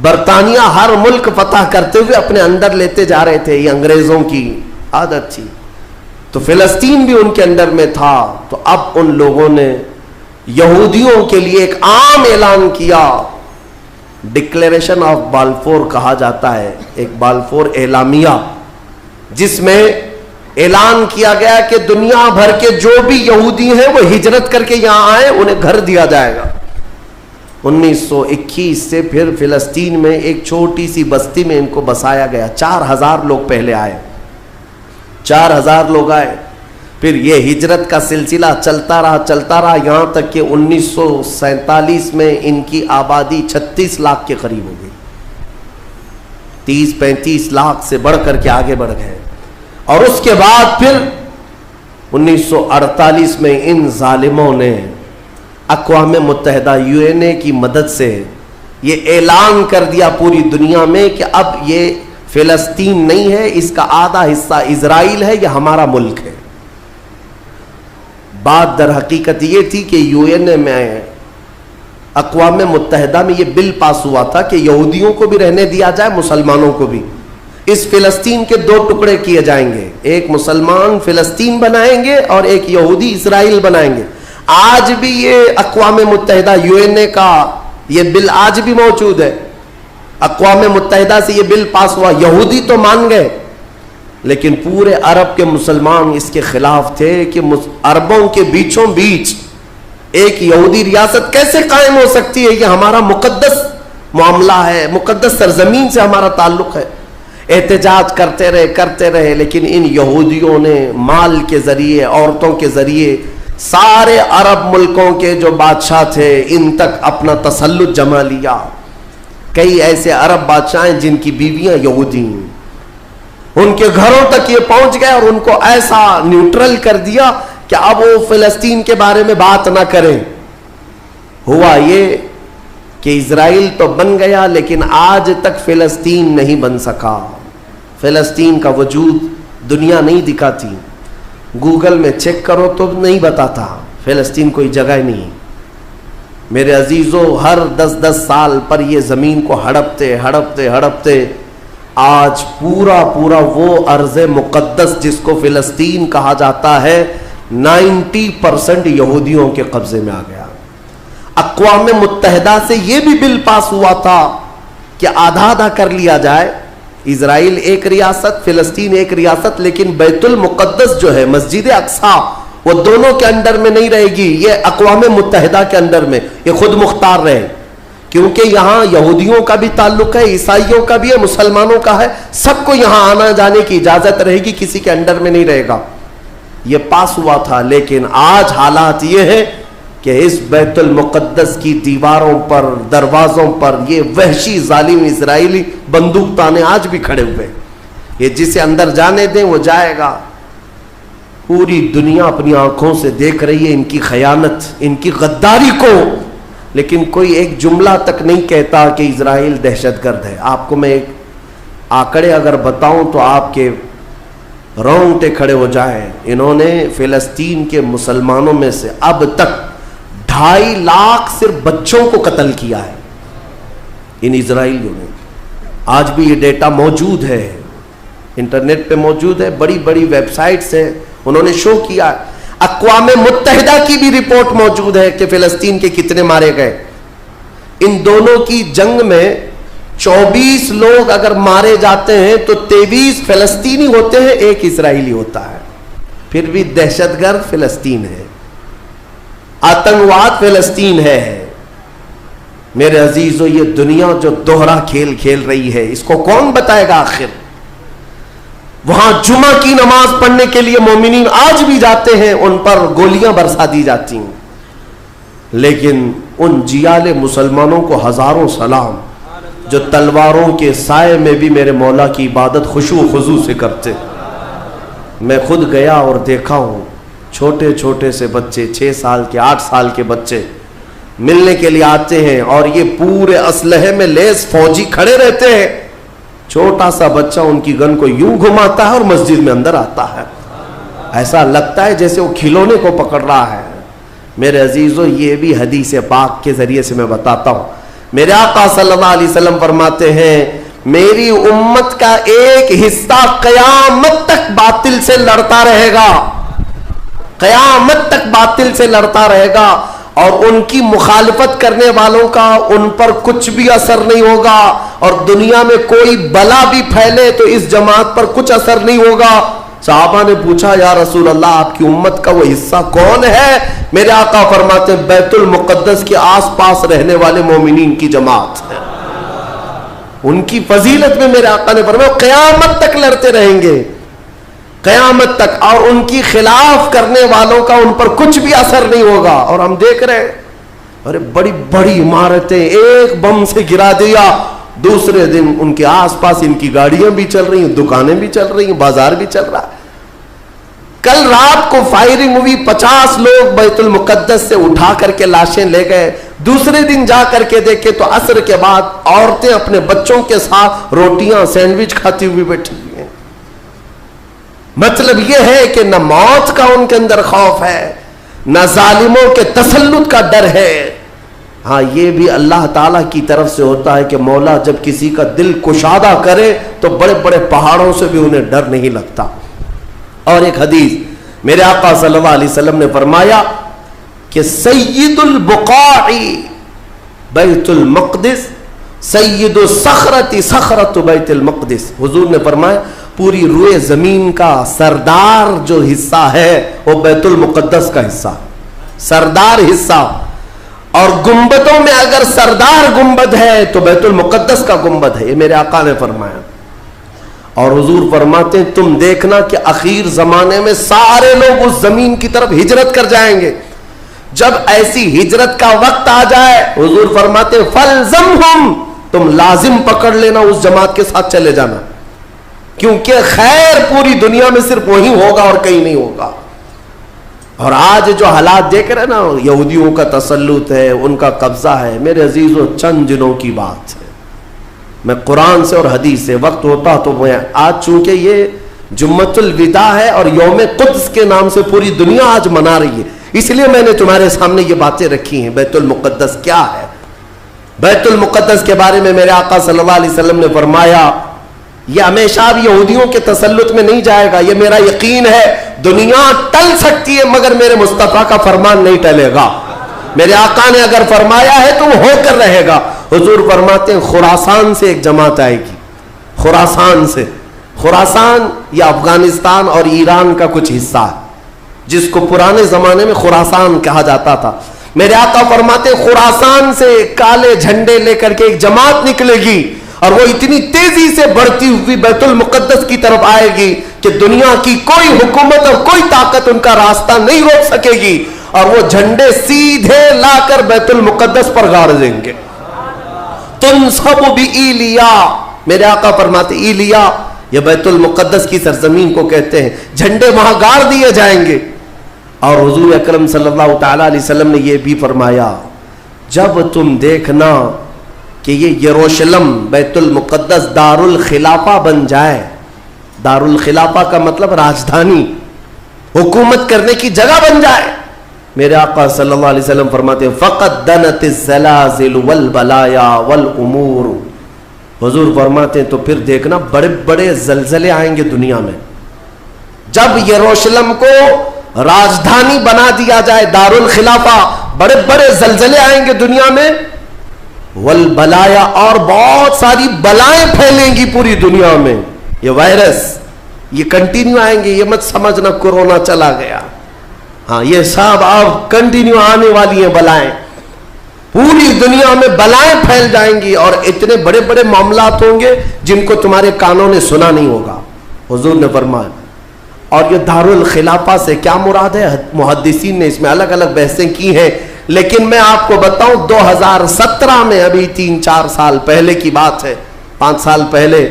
S1: برطانیہ ہر ملک فتح کرتے ہوئے اپنے اندر لیتے جا رہے تھے, یہ انگریزوں کی عادت تھی. تو فلسطین بھی ان کے اندر میں تھا. تو اب ان لوگوں نے یہودیوں کے لیے ایک عام اعلان کیا, ڈکلیریشن آف بالفور کہا جاتا ہے, ایک بالفور اعلامیہ, جس میں اعلان کیا گیا کہ دنیا بھر کے جو بھی یہودی ہیں وہ ہجرت کر کے یہاں آئے, انہیں گھر دیا جائے گا. 1921 سے پھر فلسطین میں ایک چھوٹی سی بستی میں ان کو بسایا گیا. 4000 لوگ پہلے آئے, 4000 لوگ آئے. پھر یہ ہجرت کا سلسلہ چلتا رہا یہاں تک کہ 1947 میں ان کی آبادی 36 لاکھ کے قریب ہو گئی. 30-35 لاکھ سے بڑھ کر کے آگے بڑھ گئے. اور اس کے بعد پھر 1948 میں ان ظالموں نے اقوام متحدہ UN کی مدد سے یہ اعلان کر دیا پوری دنیا میں کہ اب یہ فلسطین نہیں ہے, اس کا آدھا حصہ اسرائیل ہے, یہ ہمارا ملک ہے. بات در حقیقت یہ تھی کہ UN میں, اقوام متحدہ میں یہ بل پاس ہوا تھا کہ یہودیوں کو بھی رہنے دیا جائے, مسلمانوں کو بھی. اس فلسطین کے 2 ٹکڑے کیے جائیں گے, ایک مسلمان فلسطین بنائیں گے اور ایک یہودی اسرائیل بنائیں گے. آج بھی یہ اقوام متحدہ UN کا یہ بل آج بھی موجود ہے. اقوام متحدہ سے یہ بل پاس ہوا, یہودی تو مان گئے لیکن پورے عرب کے مسلمان اس کے خلاف تھے کہ عربوں کے بیچوں بیچ ایک یہودی ریاست کیسے قائم ہو سکتی ہے, یہ ہمارا مقدس معاملہ ہے, مقدس سرزمین سے ہمارا تعلق ہے. احتجاج کرتے رہے لیکن ان یہودیوں نے مال کے ذریعے, عورتوں کے ذریعے سارے عرب ملکوں کے جو بادشاہ تھے ان تک اپنا تسلط جما لیا. کئی ایسے عرب بادشاہ ہیں جن کی بیویاں یہودی ہیں، ان کے گھروں تک یہ پہنچ گئے اور ان کو ایسا نیوٹرل کر دیا کہ اب وہ فلسطین کے بارے میں بات نہ کریں۔ ہوا یہ کہ اسرائیل تو بن گیا لیکن آج تک فلسطین نہیں بن سکا۔ فلسطین کا وجود دنیا نہیں دکھاتی، گوگل میں چیک کرو تو نہیں بتاتا، فلسطین کوئی جگہ نہیں۔ میرے عزیزو، ہر 10 سال پر یہ زمین کو ہڑپتے ہڑپتے ہڑپتے آج پورا وہ ارض مقدس جس کو فلسطین کہا جاتا ہے 90% یہودیوں کے قبضے میں آ گیا۔ اقوام متحدہ سے یہ بھی بل پاس ہوا تھا کہ آدھا کر لیا جائے، اسرائیل ایک ریاست، فلسطین ایک ریاست، لیکن بیت المقدس جو ہے مسجد اقصی وہ دونوں کے انڈر میں نہیں رہے گی، یہ اقوام متحدہ کے انڈر میں، یہ خود مختار رہے، کیونکہ یہاں یہودیوں کا بھی تعلق ہے، عیسائیوں کا بھی ہے، مسلمانوں کا ہے، سب کو یہاں آنا جانے کی اجازت رہے گی، کسی کے انڈر میں نہیں رہے گا۔ یہ پاس ہوا تھا، لیکن آج حالات یہ ہے کہ اس بیت المقدس کی دیواروں پر، دروازوں پر یہ وحشی ظالم اسرائیلی بندوق تانے آج بھی کھڑے ہوئے، یہ جسے اندر جانے دیں وہ جائے گا۔ پوری دنیا اپنی آنکھوں سے دیکھ رہی ہے ان کی خیانت، ان کی غداری کو، لیکن کوئی ایک جملہ تک نہیں کہتا کہ اسرائیل دہشت گرد ہے۔ آپ کو میں ایک آنکڑے اگر بتاؤں تو آپ کے رونگٹے کھڑے ہو جائیں۔ انہوں نے فلسطین کے مسلمانوں میں سے اب تک 2.5 لاکھ صرف بچوں کو قتل کیا ہے ان اسرائیلیوں نے۔ آج بھی یہ ڈیٹا موجود ہے، انٹرنیٹ پہ موجود ہے، بڑی ویب سائٹ سے انہوں نے شو کیا ہے۔ اقوام متحدہ کی بھی رپورٹ موجود ہے کہ فلسطین کے کتنے مارے گئے۔ ان دونوں کی جنگ میں 24 لوگ اگر مارے جاتے ہیں تو 23 فلسطینی ہوتے ہیں، ایک اسرائیلی ہوتا ہے۔ پھر بھی دہشت گرد فلسطین ہے، آتنکواد فلسطین ہے۔ میرے عزیزو، یہ دنیا جو دوہرا کھیل کھیل رہی ہے اس کو کون بتائے گا آخر؟ وہاں جمعہ کی نماز پڑھنے کے لیے مومنین آج بھی جاتے ہیں، ان پر گولیاں برسا دی جاتی ہیں، لیکن ان جیال مسلمانوں کو ہزاروں سلام جو تلواروں کے سائے میں بھی میرے مولا کی عبادت خشوع و خضوع سے کرتے۔ میں خود گیا اور دیکھا ہوں، چھوٹے سے بچے، 6 سال کے، 8 سال کے بچے ملنے کے لیے آتے ہیں اور یہ پورے اسلحے میں لیس فوجی کھڑے رہتے ہیں۔ چھوٹا سا بچہ ان کی گن کو یوں گھماتا ہے اور مسجد میں اندر آتا ہے، ایسا لگتا ہے جیسے وہ کھلونے کو پکڑ رہا ہے۔ میرے عزیزو، یہ بھی حدیث پاک کے ذریعے سے میں بتاتا ہوں۔ میرے آقا صلی اللہ علیہ وسلم فرماتے ہیں میری امت کا ایک حصہ قیامت تک باطل سے لڑتا رہے گا، قیامت تک باطل سے لڑتا رہے گا، اور ان کی مخالفت کرنے والوں کا ان پر کچھ بھی اثر نہیں ہوگا، اور دنیا میں کوئی بلا بھی پھیلے تو اس جماعت پر کچھ اثر نہیں ہوگا۔ صحابہ نے پوچھا یا رسول اللہ آپ کی امت کا وہ حصہ کون ہے؟ میرے آقا فرماتے ہیں بیت المقدس کے آس پاس رہنے والے مومنین کی جماعت ہے۔ ان کی فضیلت میں میرے آقا نے فرمایا قیامت تک لڑتے رہیں گے، قیامت تک، اور ان کی خلاف کرنے والوں کا ان پر کچھ بھی اثر نہیں ہوگا۔ اور ہم دیکھ رہے ہیں، ارے بڑی بڑی عمارتیں ایک بم سے گرا دیا، دوسرے دن ان کے آس پاس ان کی گاڑیاں بھی چل رہی ہیں، دکانیں بھی چل رہی ہیں، بازار بھی چل رہا ہے۔ کل رات کو فائرنگ ہوئی، 50 لوگ بیت المقدس سے اٹھا کر کے لاشیں لے گئے، دوسرے دن جا کر کے دیکھے تو عصر کے بعد عورتیں اپنے بچوں کے ساتھ روٹیاں سینڈوچ کھاتی ہوئی بیٹھی ہوئی ہیں۔ مطلب یہ ہے کہ نہ موت کا ان کے اندر خوف ہے، نہ ظالموں کے تسلط کا ڈر ہے۔ ہاں یہ بھی اللہ تعالیٰ کی طرف سے ہوتا ہے کہ مولا جب کسی کا دل کشادہ کرے تو بڑے بڑے پہاڑوں سے بھی انہیں ڈر نہیں لگتا۔ اور ایک حدیث میرے آقا صلی اللہ علیہ وسلم نے فرمایا کہ سید البقاع بیت المقدس، سید الصخرۃ صخرۃ بیت المقدس، حضور نے فرمایا پوری روئے زمین کا سردار جو حصہ ہے وہ بیت المقدس کا حصہ، سردار حصہ، اور گنبدوں میں اگر سردار گنبد ہے تو بیت المقدس کا گنبد ہے، یہ میرے آقا نے فرمایا۔ اور حضور فرماتے ہیں تم دیکھنا کہ اخیر زمانے میں سارے لوگ اس زمین کی طرف ہجرت کر جائیں گے، جب ایسی ہجرت کا وقت آ جائے حضور فرماتے ہیں فَلْزَمْهُمْ تم لازم پکڑ لینا اس جماعت کے ساتھ چلے جانا، کیونکہ خیر پوری دنیا میں صرف وہی ہوگا اور کہیں نہیں ہوگا۔ اور آج جو حالات دیکھ رہے نا، یہودیوں کا تسلط ہے، ان کا قبضہ ہے، میرے عزیزوں چند دنوں کی بات ہے۔ میں قرآن سے اور حدیث سے، وقت ہوتا تو میں آج، چونکہ یہ جمعۃ الوداع ہے اور یوم قدس کے نام سے پوری دنیا آج منا رہی ہے، اس لیے میں نے تمہارے سامنے یہ باتیں رکھی ہیں۔ بیت المقدس کیا ہے؟ بیت المقدس کے بارے میں میرے آقا صلی اللہ علیہ وسلم نے فرمایا یہ ہمیشہ اب یہودیوں کے تسلط میں نہیں جائے گا، یہ میرا یقین ہے۔ دنیا ٹل سکتی ہے مگر میرے مصطفیٰ کا فرمان نہیں ٹلے گا۔ میرے آقا نے اگر فرمایا ہے تو وہ ہو کر رہے گا۔ حضور فرماتے ہیں خراسان سے ایک جماعت آئے گی، خراسان سے۔ خراسان یہ افغانستان اور ایران کا کچھ حصہ ہے، جس کو پرانے زمانے میں خراسان کہا جاتا تھا۔ میرے آقا فرماتے ہیں خراسان سے کالے جھنڈے لے کر کے ایک جماعت نکلے گی، اور وہ اتنی تیزی سے بڑھتی ہوئی بیت المقدس کی طرف آئے گی کہ دنیا کی کوئی حکومت اور کوئی طاقت ان کا راستہ نہیں روک سکے گی، اور وہ جھنڈے سیدھے لا کر بیت المقدس پر گاڑ دیں گے۔ تنصب بإیلیا، میرے آقا فرماتے ایلیا یہ بیت المقدس کی سرزمین کو کہتے ہیں، جھنڈے وہاں گاڑ دیے جائیں گے۔ اور حضور اکرم صلی اللہ تعالی علیہ وسلم نے یہ بھی فرمایا جب تم دیکھنا کہ یہ یروشلم بیت المقدس دار الخلافہ بن جائے، دار الخلافہ کا مطلب راجدھانی، حکومت کرنے کی جگہ بن جائے، میرے آقا صلی اللہ علیہ وسلم فرماتے ہیں فقط دنت الزلازل والبلایا والامور، حضور فرماتے ہیں تو پھر دیکھنا بڑے بڑے زلزلے آئیں گے دنیا میں۔ جب یروشلم کو راجدھانی بنا دیا جائے، دار الخلافہ، بڑے بڑے زلزلے آئیں گے دنیا میں، والبلایا، اور بہت ساری بلائیں پھیلیں گی پوری دنیا میں۔ یہ وائرس یہ کنٹینیو آئیں گے، یہ مت سمجھنا کورونا چلا گیا، ہاں یہ سب اب کنٹینیو آنے والی ہیں بلائیں، پوری دنیا میں بلائیں پھیل جائیں گی، اور اتنے بڑے بڑے معاملات ہوں گے جن کو تمہارے کانوں نے سنا نہیں ہوگا۔ حضور نے فرمایا، اور یہ دار الخلافہ سے کیا مراد ہے؟ محدثین نے اس میں الگ الگ بحثیں کی ہیں، لیکن میں آپ کو بتاؤں 2017 میں، ابھی 3-4 سال پہلے کی بات ہے، 5 سال پہلے،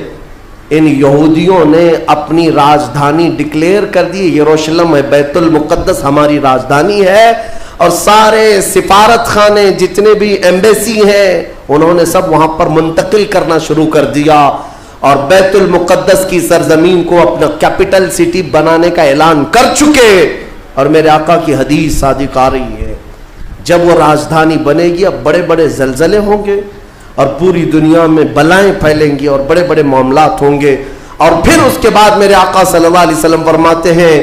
S1: ان یہودیوں نے اپنی راجدھانی ڈکلیئر کر دی، یروشلم ہے، بیت المقدس ہماری راجدھانی ہے، اور سارے سفارت خانے جتنے بھی ایمبیسی ہیں انہوں نے سب وہاں پر منتقل کرنا شروع کر دیا، اور بیت المقدس کی سرزمین کو اپنا کیپٹل سٹی بنانے کا اعلان کر چکے۔ اور میرے آقا کی حدیث صادق آ رہی ہے، جب وہ راجدھانی بنے گی اب بڑے بڑے زلزلے ہوں گے، اور پوری دنیا میں بلائیں پھیلیں گی، اور بڑے بڑے معاملات ہوں گے، اور پھر اس کے بعد میرے آقا صلی اللہ علیہ وسلم فرماتے ہیں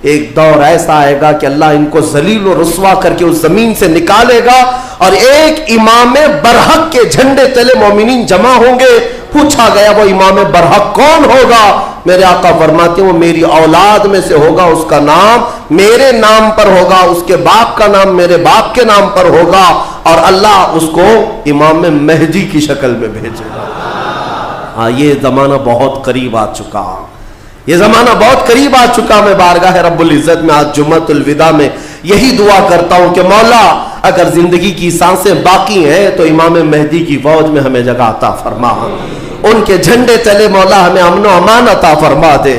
S1: ایک دور ایسا آئے گا کہ اللہ ان کو ذلیل و رسوا کر کے اس زمین سے نکالے گا، اور ایک امام برحق کے جھنڈے تلے مومنین جمع ہوں گے۔ پوچھا گیا وہ امام برحق کون ہوگا؟ میرے آقا فرماتے ہیں وہ میری اولاد میں سے ہوگا، اس کا نام میرے نام پر ہوگا، اس کے باپ کا نام میرے باپ کے نام پر ہوگا، اور اللہ اس کو امام مہدی کی شکل میں بھیجے گا۔ ہاں یہ زمانہ بہت قریب آ چکا، یہ زمانہ بہت قریب آ چکا۔ میں بارگاہ رب العزت میں آج جمعۃ الوداع میں یہی دعا کرتا ہوں کہ مولا اگر زندگی کی سانسیں باقی ہیں تو امام مہدی کی فوج میں ہمیں جگہ عطا فرما، ان کے جھنڈے تلے مولا ہمیں امن و امان عطا فرما دے،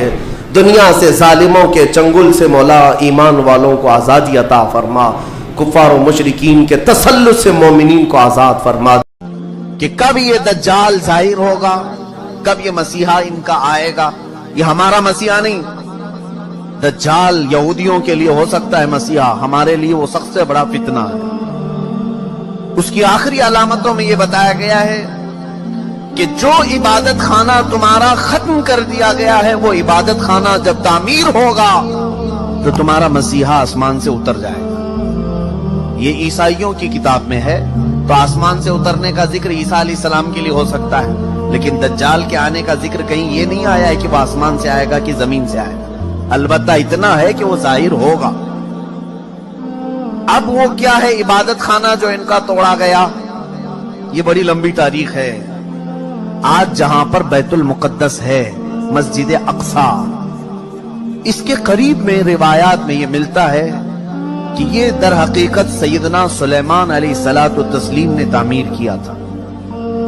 S1: دنیا سے ظالموں کے چنگل سے مولا ایمان والوں کو آزادی عطا فرما، کفار و مشرکین کے تسلط سے مومنین کو آزاد فرما دے۔ کہ کب یہ دجال ظاہر ہوگا، کب یہ مسیحا ان کا آئے گا؟ یہ ہمارا مسیحا نہیں، دجال یہودیوں کے لیے ہو سکتا ہے مسیحا، ہمارے لیے وہ سب سے بڑا فتنہ ہے۔ اس کی آخری علامتوں میں یہ بتایا گیا ہے کہ جو عبادت خانہ تمہارا ختم کر دیا گیا ہے وہ عبادت خانہ جب تعمیر ہوگا تو تمہارا مسیحا آسمان سے اتر جائے گا۔ یہ عیسائیوں کی کتاب میں ہے، تو آسمان سے اترنے کا ذکر عیسیٰ علیہ السلام کے لیے ہو سکتا ہے، لیکن دجال کے آنے کا ذکر کہیں یہ نہیں آیا ہے کہ وہ آسمان سے آئے گا کہ زمین سے آئے گا، البتہ اتنا ہے کہ وہ ظاہر ہوگا۔ اب وہ کیا ہے عبادت خانہ جو ان کا توڑا گیا؟ یہ بڑی لمبی تاریخ ہے۔ آج جہاں پر بیت المقدس ہے، مسجد اقصی، اس کے قریب میں روایات میں یہ ملتا ہے کہ یہ در حقیقت سیدنا سلیمان علیہ الصلوۃ والتسلیم نے تعمیر کیا تھا۔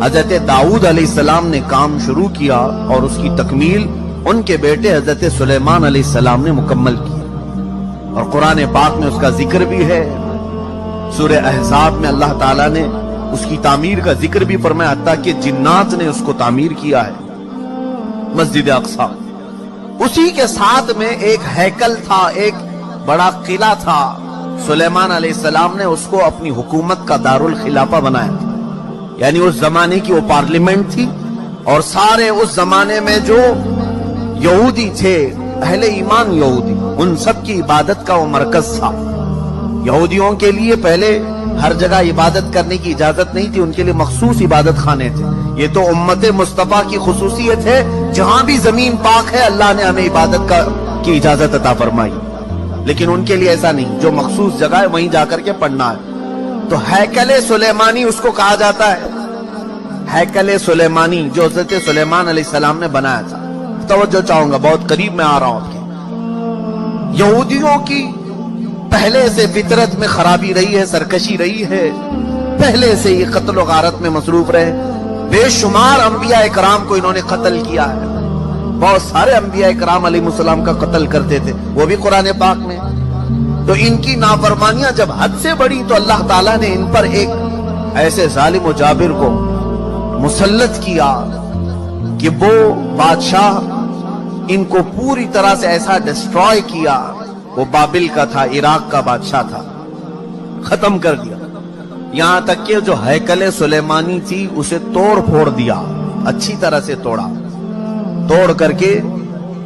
S2: حضرت داؤد علیہ السلام نے کام شروع کیا اور اس کی تکمیل ان کے بیٹے حضرت سلیمان علیہ السلام نے مکمل کی، اور قرآن پاک میں اس کا ذکر بھی ہے۔ سورہ احزاب میں اللہ تعالیٰ نے اس کی تعمیر کا ذکر بھی فرمایا، حتیٰ کہ جنات نے اس کو تعمیر کیا ہے، مسجد اقصی۔ اسی کے ساتھ میں ایک ہیکل تھا، ایک بڑا قلعہ تھا، سلیمان علیہ السلام نے اس کو اپنی حکومت کا دارالخلافہ بنایا تھا، یعنی اس زمانے کی وہ پارلیمنٹ تھی، اور سارے اس زمانے میں جو یہودی تھے، اہل ایمان یہودی، ان سب کی عبادت کا وہ مرکز تھا۔ یہودیوں کے لیے پہلے ہر جگہ عبادت کرنے کی اجازت نہیں تھی، ان کے لیے مخصوص عبادت خانے تھے۔ یہ تو امت مصطفیٰ کی خصوصیت ہے، جہاں بھی زمین پاک ہے اللہ نے ہمیں عبادت کی اجازت عطا فرمائی، لیکن ان کے لیے ایسا نہیں، جو مخصوص جگہ ہے وہیں جا کر کے پڑھنا ہے۔ تو ہیکل سلیمانی اس کو کہا جاتا ہے، ہیکل سلیمانی جو حضرت سلیمان علیہ السلام نے بنایا تھا۔ توجہ چاہوں گا، بہت قریب میں آ رہا ہوں آپ کے۔ یہودیوں کی پہلے سے فطرت میں خرابی رہی ہے، سرکشی رہی ہے، پہلے سے یہ قتل و غارت میں مصروف رہے، بے شمار انبیاء اکرام کو انہوں نے قتل کیا ہے، بہت سارے انبیاء اکرام علیہ السلام کا قتل کرتے تھے، وہ بھی قرآن پاک میں۔ تو ان کی نافرمانیاں جب حد سے بڑی تو اللہ تعالیٰ نے ان پر ایک ایسے ظالم و جابر کو مسلط کیا کہ وہ بادشاہ ان کو پوری طرح سے ایسا ڈسٹروائے کیا، وہ بابل کا تھا، عراق کا بادشاہ تھا، ختم کر دیا، یہاں تک کہ جو ہیکل سلیمانی تھی اسے توڑ پھوڑ دیا، اچھی طرح سے توڑا، توڑ کر کے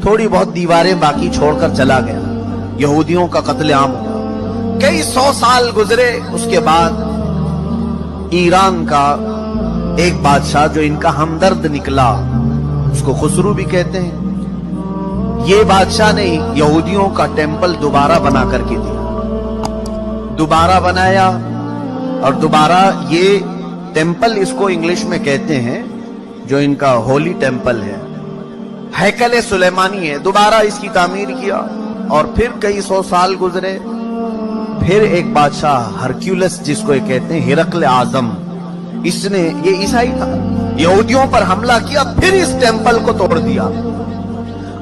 S2: تھوڑی بہت دیواریں باقی چھوڑ کر چلا گیا۔ یہودیوں کا قتل عام ہوا، کئی 100 سال گزرے، اس کے بعد ایران کا ایک بادشاہ جو ان کا ہمدرد نکلا، اس کو خسرو بھی کہتے ہیں، یہ بادشاہ نے یہودیوں کا ٹیمپل دوبارہ بنا کر کے دیا، دوبارہ بنایا، اور دوبارہ یہ ٹیمپل اس کو انگلش میں کہتے ہیں، جو ان کا ہولی ٹیمپل ہے، ہیکل سلیمانی ہے، دوبارہ اس کی تعمیر کیا۔ اور پھر کئی 100 سال گزرے، پھر ایک بادشاہ ہرکیولس جس کو یہ کہتے ہیں، ہرقل اعظم، اس نے، یہ عیسائی تھا، یہودیوں پر حملہ کیا، پھر اس ٹیمپل کو توڑ دیا،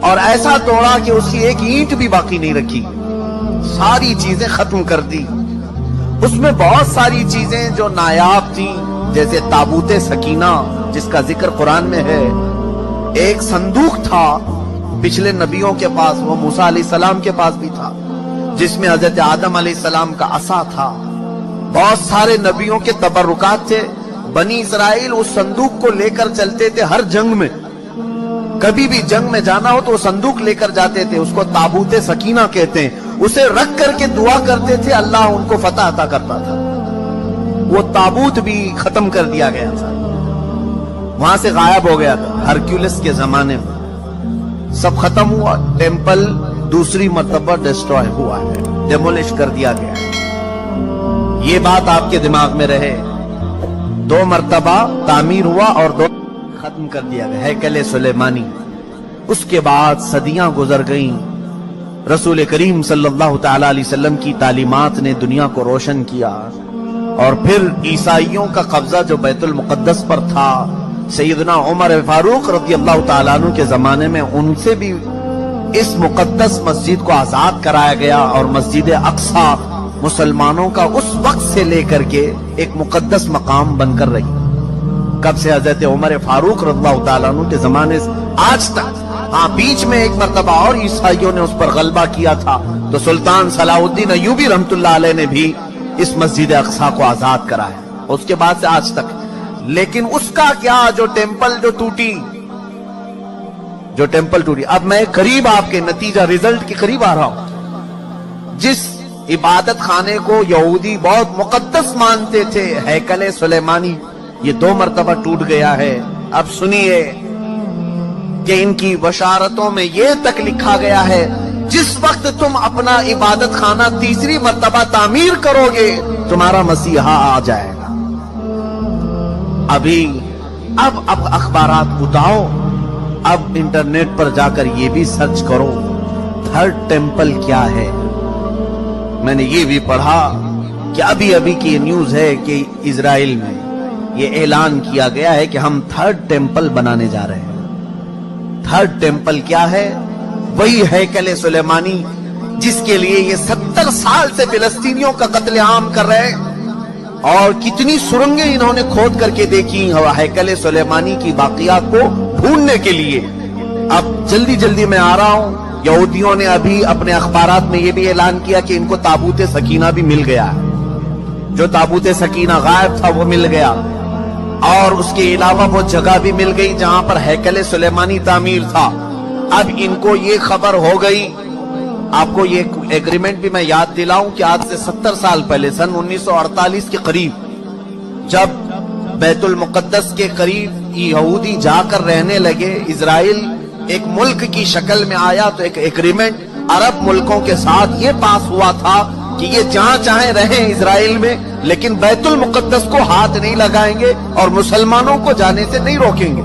S2: اور ایسا توڑا کہ اس کی ایک اینٹ بھی باقی نہیں رکھی، ساری چیزیں ختم کر دی۔ اس میں بہت ساری چیزیں جو نایاب تھیں، جیسے تابوت سکینہ جس کا ذکر قرآن میں ہے، ایک صندوق تھا پچھلے نبیوں کے پاس، وہ موسیٰ علیہ السلام کے پاس بھی تھا، جس میں حضرت آدم علیہ السلام کا عصا تھا، بہت سارے نبیوں کے تبرکات تھے۔ بنی اسرائیل اس صندوق کو لے کر چلتے تھے ہر جنگ میں، کبھی بھی جنگ میں جانا ہو تو وہ صندوق لے کر جاتے تھے، اس کو تابوت سکینہ کہتے ہیں، اسے رکھ کر کے دعا کرتے تھے، اللہ ان کو فتح عطا کرتا تھا۔ وہ تابوت بھی ختم کر دیا گیا تھا، وہاں سے غائب ہو گیا تھا، ہرکیولس کے زمانے میں سب ختم ہوا، ٹیمپل دوسری مرتبہ ڈسٹروائے ہوا ہے، ڈیمولش کر دیا گیا ہے۔ یہ بات آپ کے دماغ میں رہے، 2 مرتبہ تعمیر ہوا اور 2 ختم کر دیا گیا، ہیکل سلیمانی۔ اس کے بعد صدیاں گزر گئیں، رسول کریم صلی اللہ تعالی علیہ وسلم کی تعلیمات نے دنیا کو روشن کیا، اور پھر عیسائیوں کا قبضہ جو بیت المقدس پر تھا، سیدنا عمر فاروق رضی اللہ تعالیٰ عنہ کے زمانے میں ان سے بھی اس مقدس مسجد کو آزاد کرایا گیا، اور مسجد اقصی مسلمانوں کا اس وقت سے لے کر کے ایک مقدس مقام بن کر رہی، کب سے؟ حضرت عمر فاروق رضی اللہ تعالیٰ عنہ کے زمانے سے آج تک۔ ہاں، بیچ میں ایک مرتبہ اور عیسائیوں نے اس پر غلبہ کیا تھا، تو سلطان صلاح الدین ایوبی رحمت اللہ علیہ نے بھی اس مسجد اقصی کو آزاد کرایا، اس کے بعد سے آج تک۔ لیکن اس کا کیا، جو ٹیمپل جو ٹوٹی، اب میں قریب آپ کے نتیجہ ریزلٹ کے قریب آ رہا ہوں۔ جس عبادت خانے کو یہودی بہت مقدس مانتے تھے، ہیکل سلیمانی، یہ 2 مرتبہ ٹوٹ گیا ہے۔ اب سنیے کہ ان کی بشارتوں میں یہ تک لکھا گیا ہے، جس وقت تم اپنا عبادت خانہ تیسری مرتبہ تعمیر کرو گے، تمہارا مسیحا آ جائے گا۔ اب اخبارات اٹھاؤ، اب انٹرنیٹ پر جا کر یہ بھی سرچ کرو، تھرڈ ٹیمپل کیا ہے۔ میں نے یہ بھی پڑھا کہ ابھی کی نیوز ہے کہ اسرائیل میں یہ اعلان کیا گیا ہے کہ ہم تھرڈ ٹیمپل بنانے جا رہے ہیں۔ تھرڈ ٹیمپل کیا ہے؟ وہی ہیکل سلیمانی جس کے لیے یہ 70 سال سے فلسطینیوں کا قتل عام کر رہے ہیں، اور کتنی سرنگیں انہوں نے کھود کر کے دیکھی ہیکل سلیمانی کی باقیات کو ڈھونڈنے کے لیے۔ اب جلدی جلدی میں آ رہا ہوں، یہودیوں نے ابھی اپنے اخبارات میں یہ بھی اعلان کیا کہ ان کو تابوت سکینہ بھی مل گیا ہے۔ جو تابوت سکینہ غائب تھا وہ مل گیا، اور اس کے علاوہ وہ جگہ بھی مل گئی جہاں پر ہیکل سلیمانی تعمیر تھا۔ اب ان کو یہ خبر ہو گئی، آپ کو یہ ایگریمنٹ بھی میں یاد دلاؤں کہ آج سے 70 سال پہلے سن 1948 کے قریب جب بیت المقدس کے قریب یہودی جا کر رہنے لگے، اسرائیل ایک ملک کی شکل میں آیا، تو ایک ایگریمنٹ عرب ملکوں کے ساتھ یہ پاس ہوا تھا کہ یہ جہاں چاہیں رہیں اسرائیل میں، لیکن بیت المقدس کو ہاتھ نہیں لگائیں گے اور مسلمانوں کو جانے سے نہیں روکیں گے۔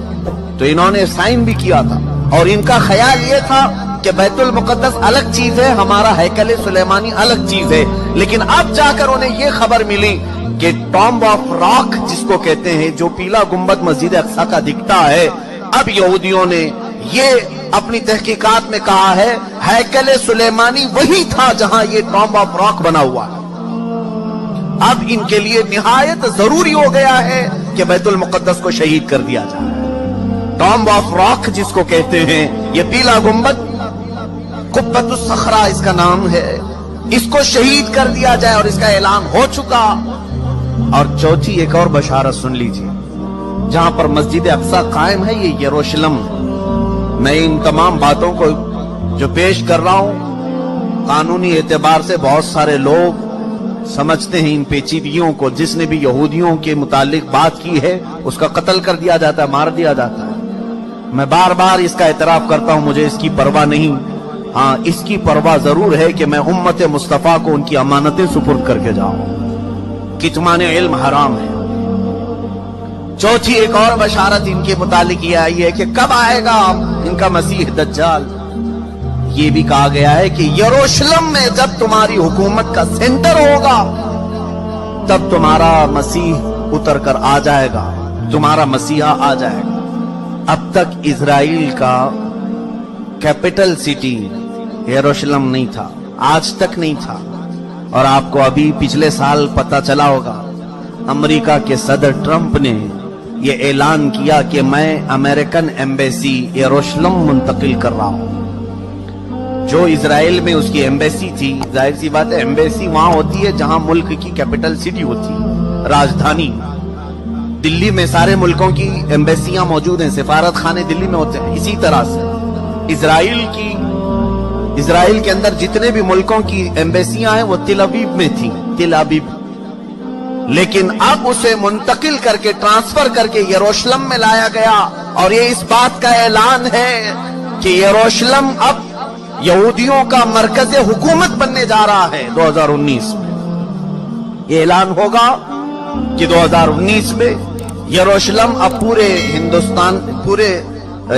S2: تو انہوں نے سائن بھی کیا تھا، اور ان کا خیال یہ تھا کہ بیت المقدس الگ چیز ہے، ہمارا ہیکل سلیمانی الگ چیز ہے۔ لیکن اب جا کر انہیں یہ خبر ملی کہ ٹامب آف راک جس کو کہتے ہیں، جو پیلا گنبد مسجد اقصی کا دکھتا ہے، اب یہودیوں نے یہ اپنی تحقیقات میں کہا ہے ہیکل سلیمانی وہی تھا جہاں یہ ٹامب آف راک بنا ہوا ہے۔ اب ان کے لیے نہایت ضروری ہو گیا ہے کہ بیت المقدس کو شہید کر دیا جائے۔ ٹامب آف راک جس کو کہتے ہیں، یہ پیلا گنبد، قبۃ الصخرہ اس کا نام ہے، اس کو شہید کر دیا جائے، اور اس کا اعلان ہو چکا۔ اور چوتھی ایک اور بشارت سن لیجیے، جہاں پر مسجد اقصی قائم ہے یہ یروشلم۔ میں ان تمام باتوں کو جو پیش کر رہا ہوں، قانونی اعتبار سے بہت سارے لوگ سمجھتے ہیں ان پیچیدگیوں کو، جس نے بھی یہودیوں کے متعلق بات کی ہے اس کا قتل کر دیا جاتا ہے، مار دیا جاتا ہے۔ میں بار بار اس کا اعتراف کرتا ہوں، مجھے اس کی پرواہ نہیں۔ ہاں، اس کی پرواہ ضرور ہے کہ میں امت مصطفیٰ کو ان کی امانتیں سپرد کر کے جاؤں۔ کتمان علم حرام ہے۔ چوتھی ایک اور بشارت ان کے متعلق یہ آئی ہے کہ کب آئے گا ان کا مسیح دجال۔ یہ بھی کہا گیا ہے کہ یروشلم میں جب تمہاری حکومت کا سینٹر ہوگا تب تمہارا مسیح اتر کر آ جائے گا، تمہارا مسیحا آ جائے گا۔ اب تک اسرائیل کا کیپٹل سٹی یروشلم نہیں تھا، آج تک نہیں تھا۔ اور آپ کو ابھی پچھلے سال پتہ چلا ہوگا، امریکہ کے صدر ٹرمپ نے یہ اعلان کیا کہ میں امریکن ایمبیسی یروشلم منتقل کر رہا ہوں۔ جو اسرائیل میں اس کی ایمبیسی تھی، ظاہر سی بات ہے ایمبیسی وہاں ہوتی ہے جہاں ملک کی کیپٹل سٹی ہوتی ہے، راجدھانی۔ دلی میں سارے ملکوں کی ایمبیسیاں موجود ہیں، سفارت خانے دلی میں ہوتے ہیں۔ اسی طرح سے اسرائیل کے اندر جتنے بھی ملکوں کی ایمبیسیاں ہیں وہ تل ابیب میں تھیں، تل ابیب۔ لیکن اب اسے منتقل کر کے، ٹرانسفر کر کے یروشلم میں لایا گیا، اور یہ اس بات کا اعلان ہے کہ یروشلم اب یہودیوں کا مرکز حکومت بننے جا رہا ہے 2019 میں۔ یہ اعلان ہوگا کہ 2019 میں یروشلم اب پورے ہندوستان، پورے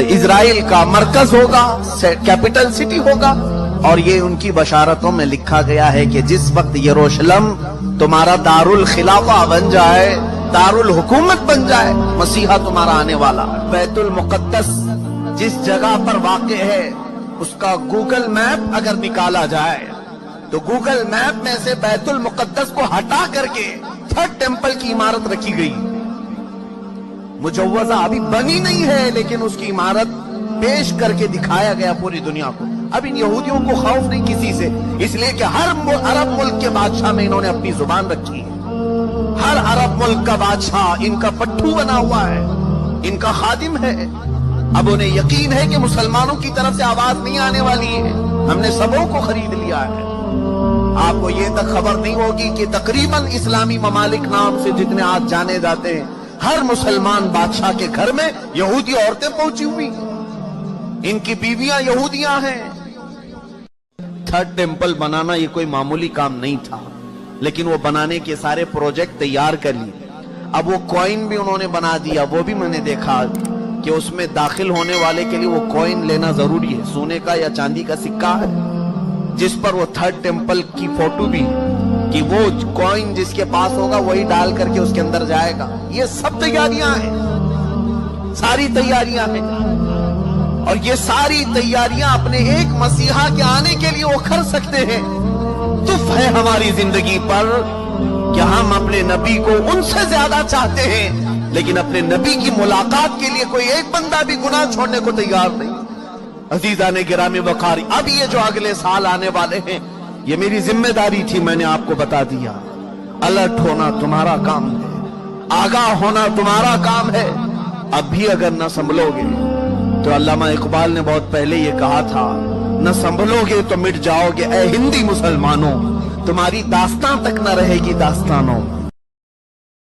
S2: اسرائیل کا مرکز ہوگا، کیپٹل سٹی ہوگا۔ اور یہ ان کی بشارتوں میں لکھا گیا ہے کہ جس وقت یروشلم تمہارا دار الخلافہ بن جائے، دار الحکومت بن جائے، مسیحا تمہارا آنے والا۔ بیت المقدس جس جگہ پر واقع ہے اس کا گوگل میپ اگر نکالا جائے تو گوگل میپ میں سے بیت المقدس کو ہٹا کر کے تھرڈ ٹیمپل کی عمارت رکھی گئی، مجوزہ ابھی بنی نہیں ہے، لیکن اس کی عمارت پیش کر کے دکھایا گیا پوری دنیا کو۔ اب ان یہودیوں کو خوف نہیں کسی سے، اس لیے کہ ہر عرب ملک کے بادشاہ میں انہوں نے اپنی زبان رکھی ہے۔ ہر عرب ملک کا بادشاہ ان کا پٹھو بنا ہوا ہے، ان کا خادم ہے۔ اب انہیں یقین ہے کہ مسلمانوں کی طرف سے آواز نہیں آنے والی ہے، ہم نے سبوں کو خرید لیا ہے۔ آپ کو یہ تک خبر نہیں ہوگی کہ تقریباً اسلامی ممالک نام سے جتنے آج جانے جاتے ہیں، ہر مسلمان بادشاہ کے گھر میں یہودی عورتیں پہنچی ہوئی، ان کی بیویاں یہودیاں ہیں۔ تھرڈ ٹیمپل بنانا یہ کوئی معمولی کام نہیں تھا، لیکن وہ بنانے کے سارے پروجیکٹ تیار کر لیے۔ اب وہ کوئن بھی انہوں نے بنا دیا، وہ بھی میں نے دیکھا کہ اس میں داخل ہونے والے کے لیے وہ کوئن لینا ضروری ہے، سونے کا یا چاندی کا سکہ ہے، جس پر وہ تھرڈ ٹیمپل کی فوٹو بھی کہ وہ کوئن جس کے پاس ہوگا وہی ڈال کر کے اس کے اندر جائے گا. یہ سب تیاریاں ہیں, ساری تیاریاں ہیں, اور یہ ساری تیاریاں اپنے ایک مسیحا کے آنے کے لیے وہ کر سکتے ہیں. تف ہے ہماری زندگی پر کہ ہم اپنے نبی کو ان سے زیادہ چاہتے ہیں, لیکن اپنے نبی کی ملاقات کے لیے کوئی ایک بندہ بھی گناہ چھوڑنے کو تیار نہیں. عزیزان گرامی وقار, اب یہ جو اگلے سال آنے والے ہیں, یہ میری ذمہ داری تھی, میں نے آپ کو بتا دیا. الرٹ ہونا تمہارا کام ہے, آگاہ ہونا تمہارا کام ہے. اب بھی اگر نہ سنبھلو گے تو علامہ اقبال نے بہت پہلے یہ کہا تھا, نہ سنبھلو گے تو مٹ جاؤ گے اے ہندی مسلمانوں, تمہاری داستان تک نہ رہے گی داستانوں.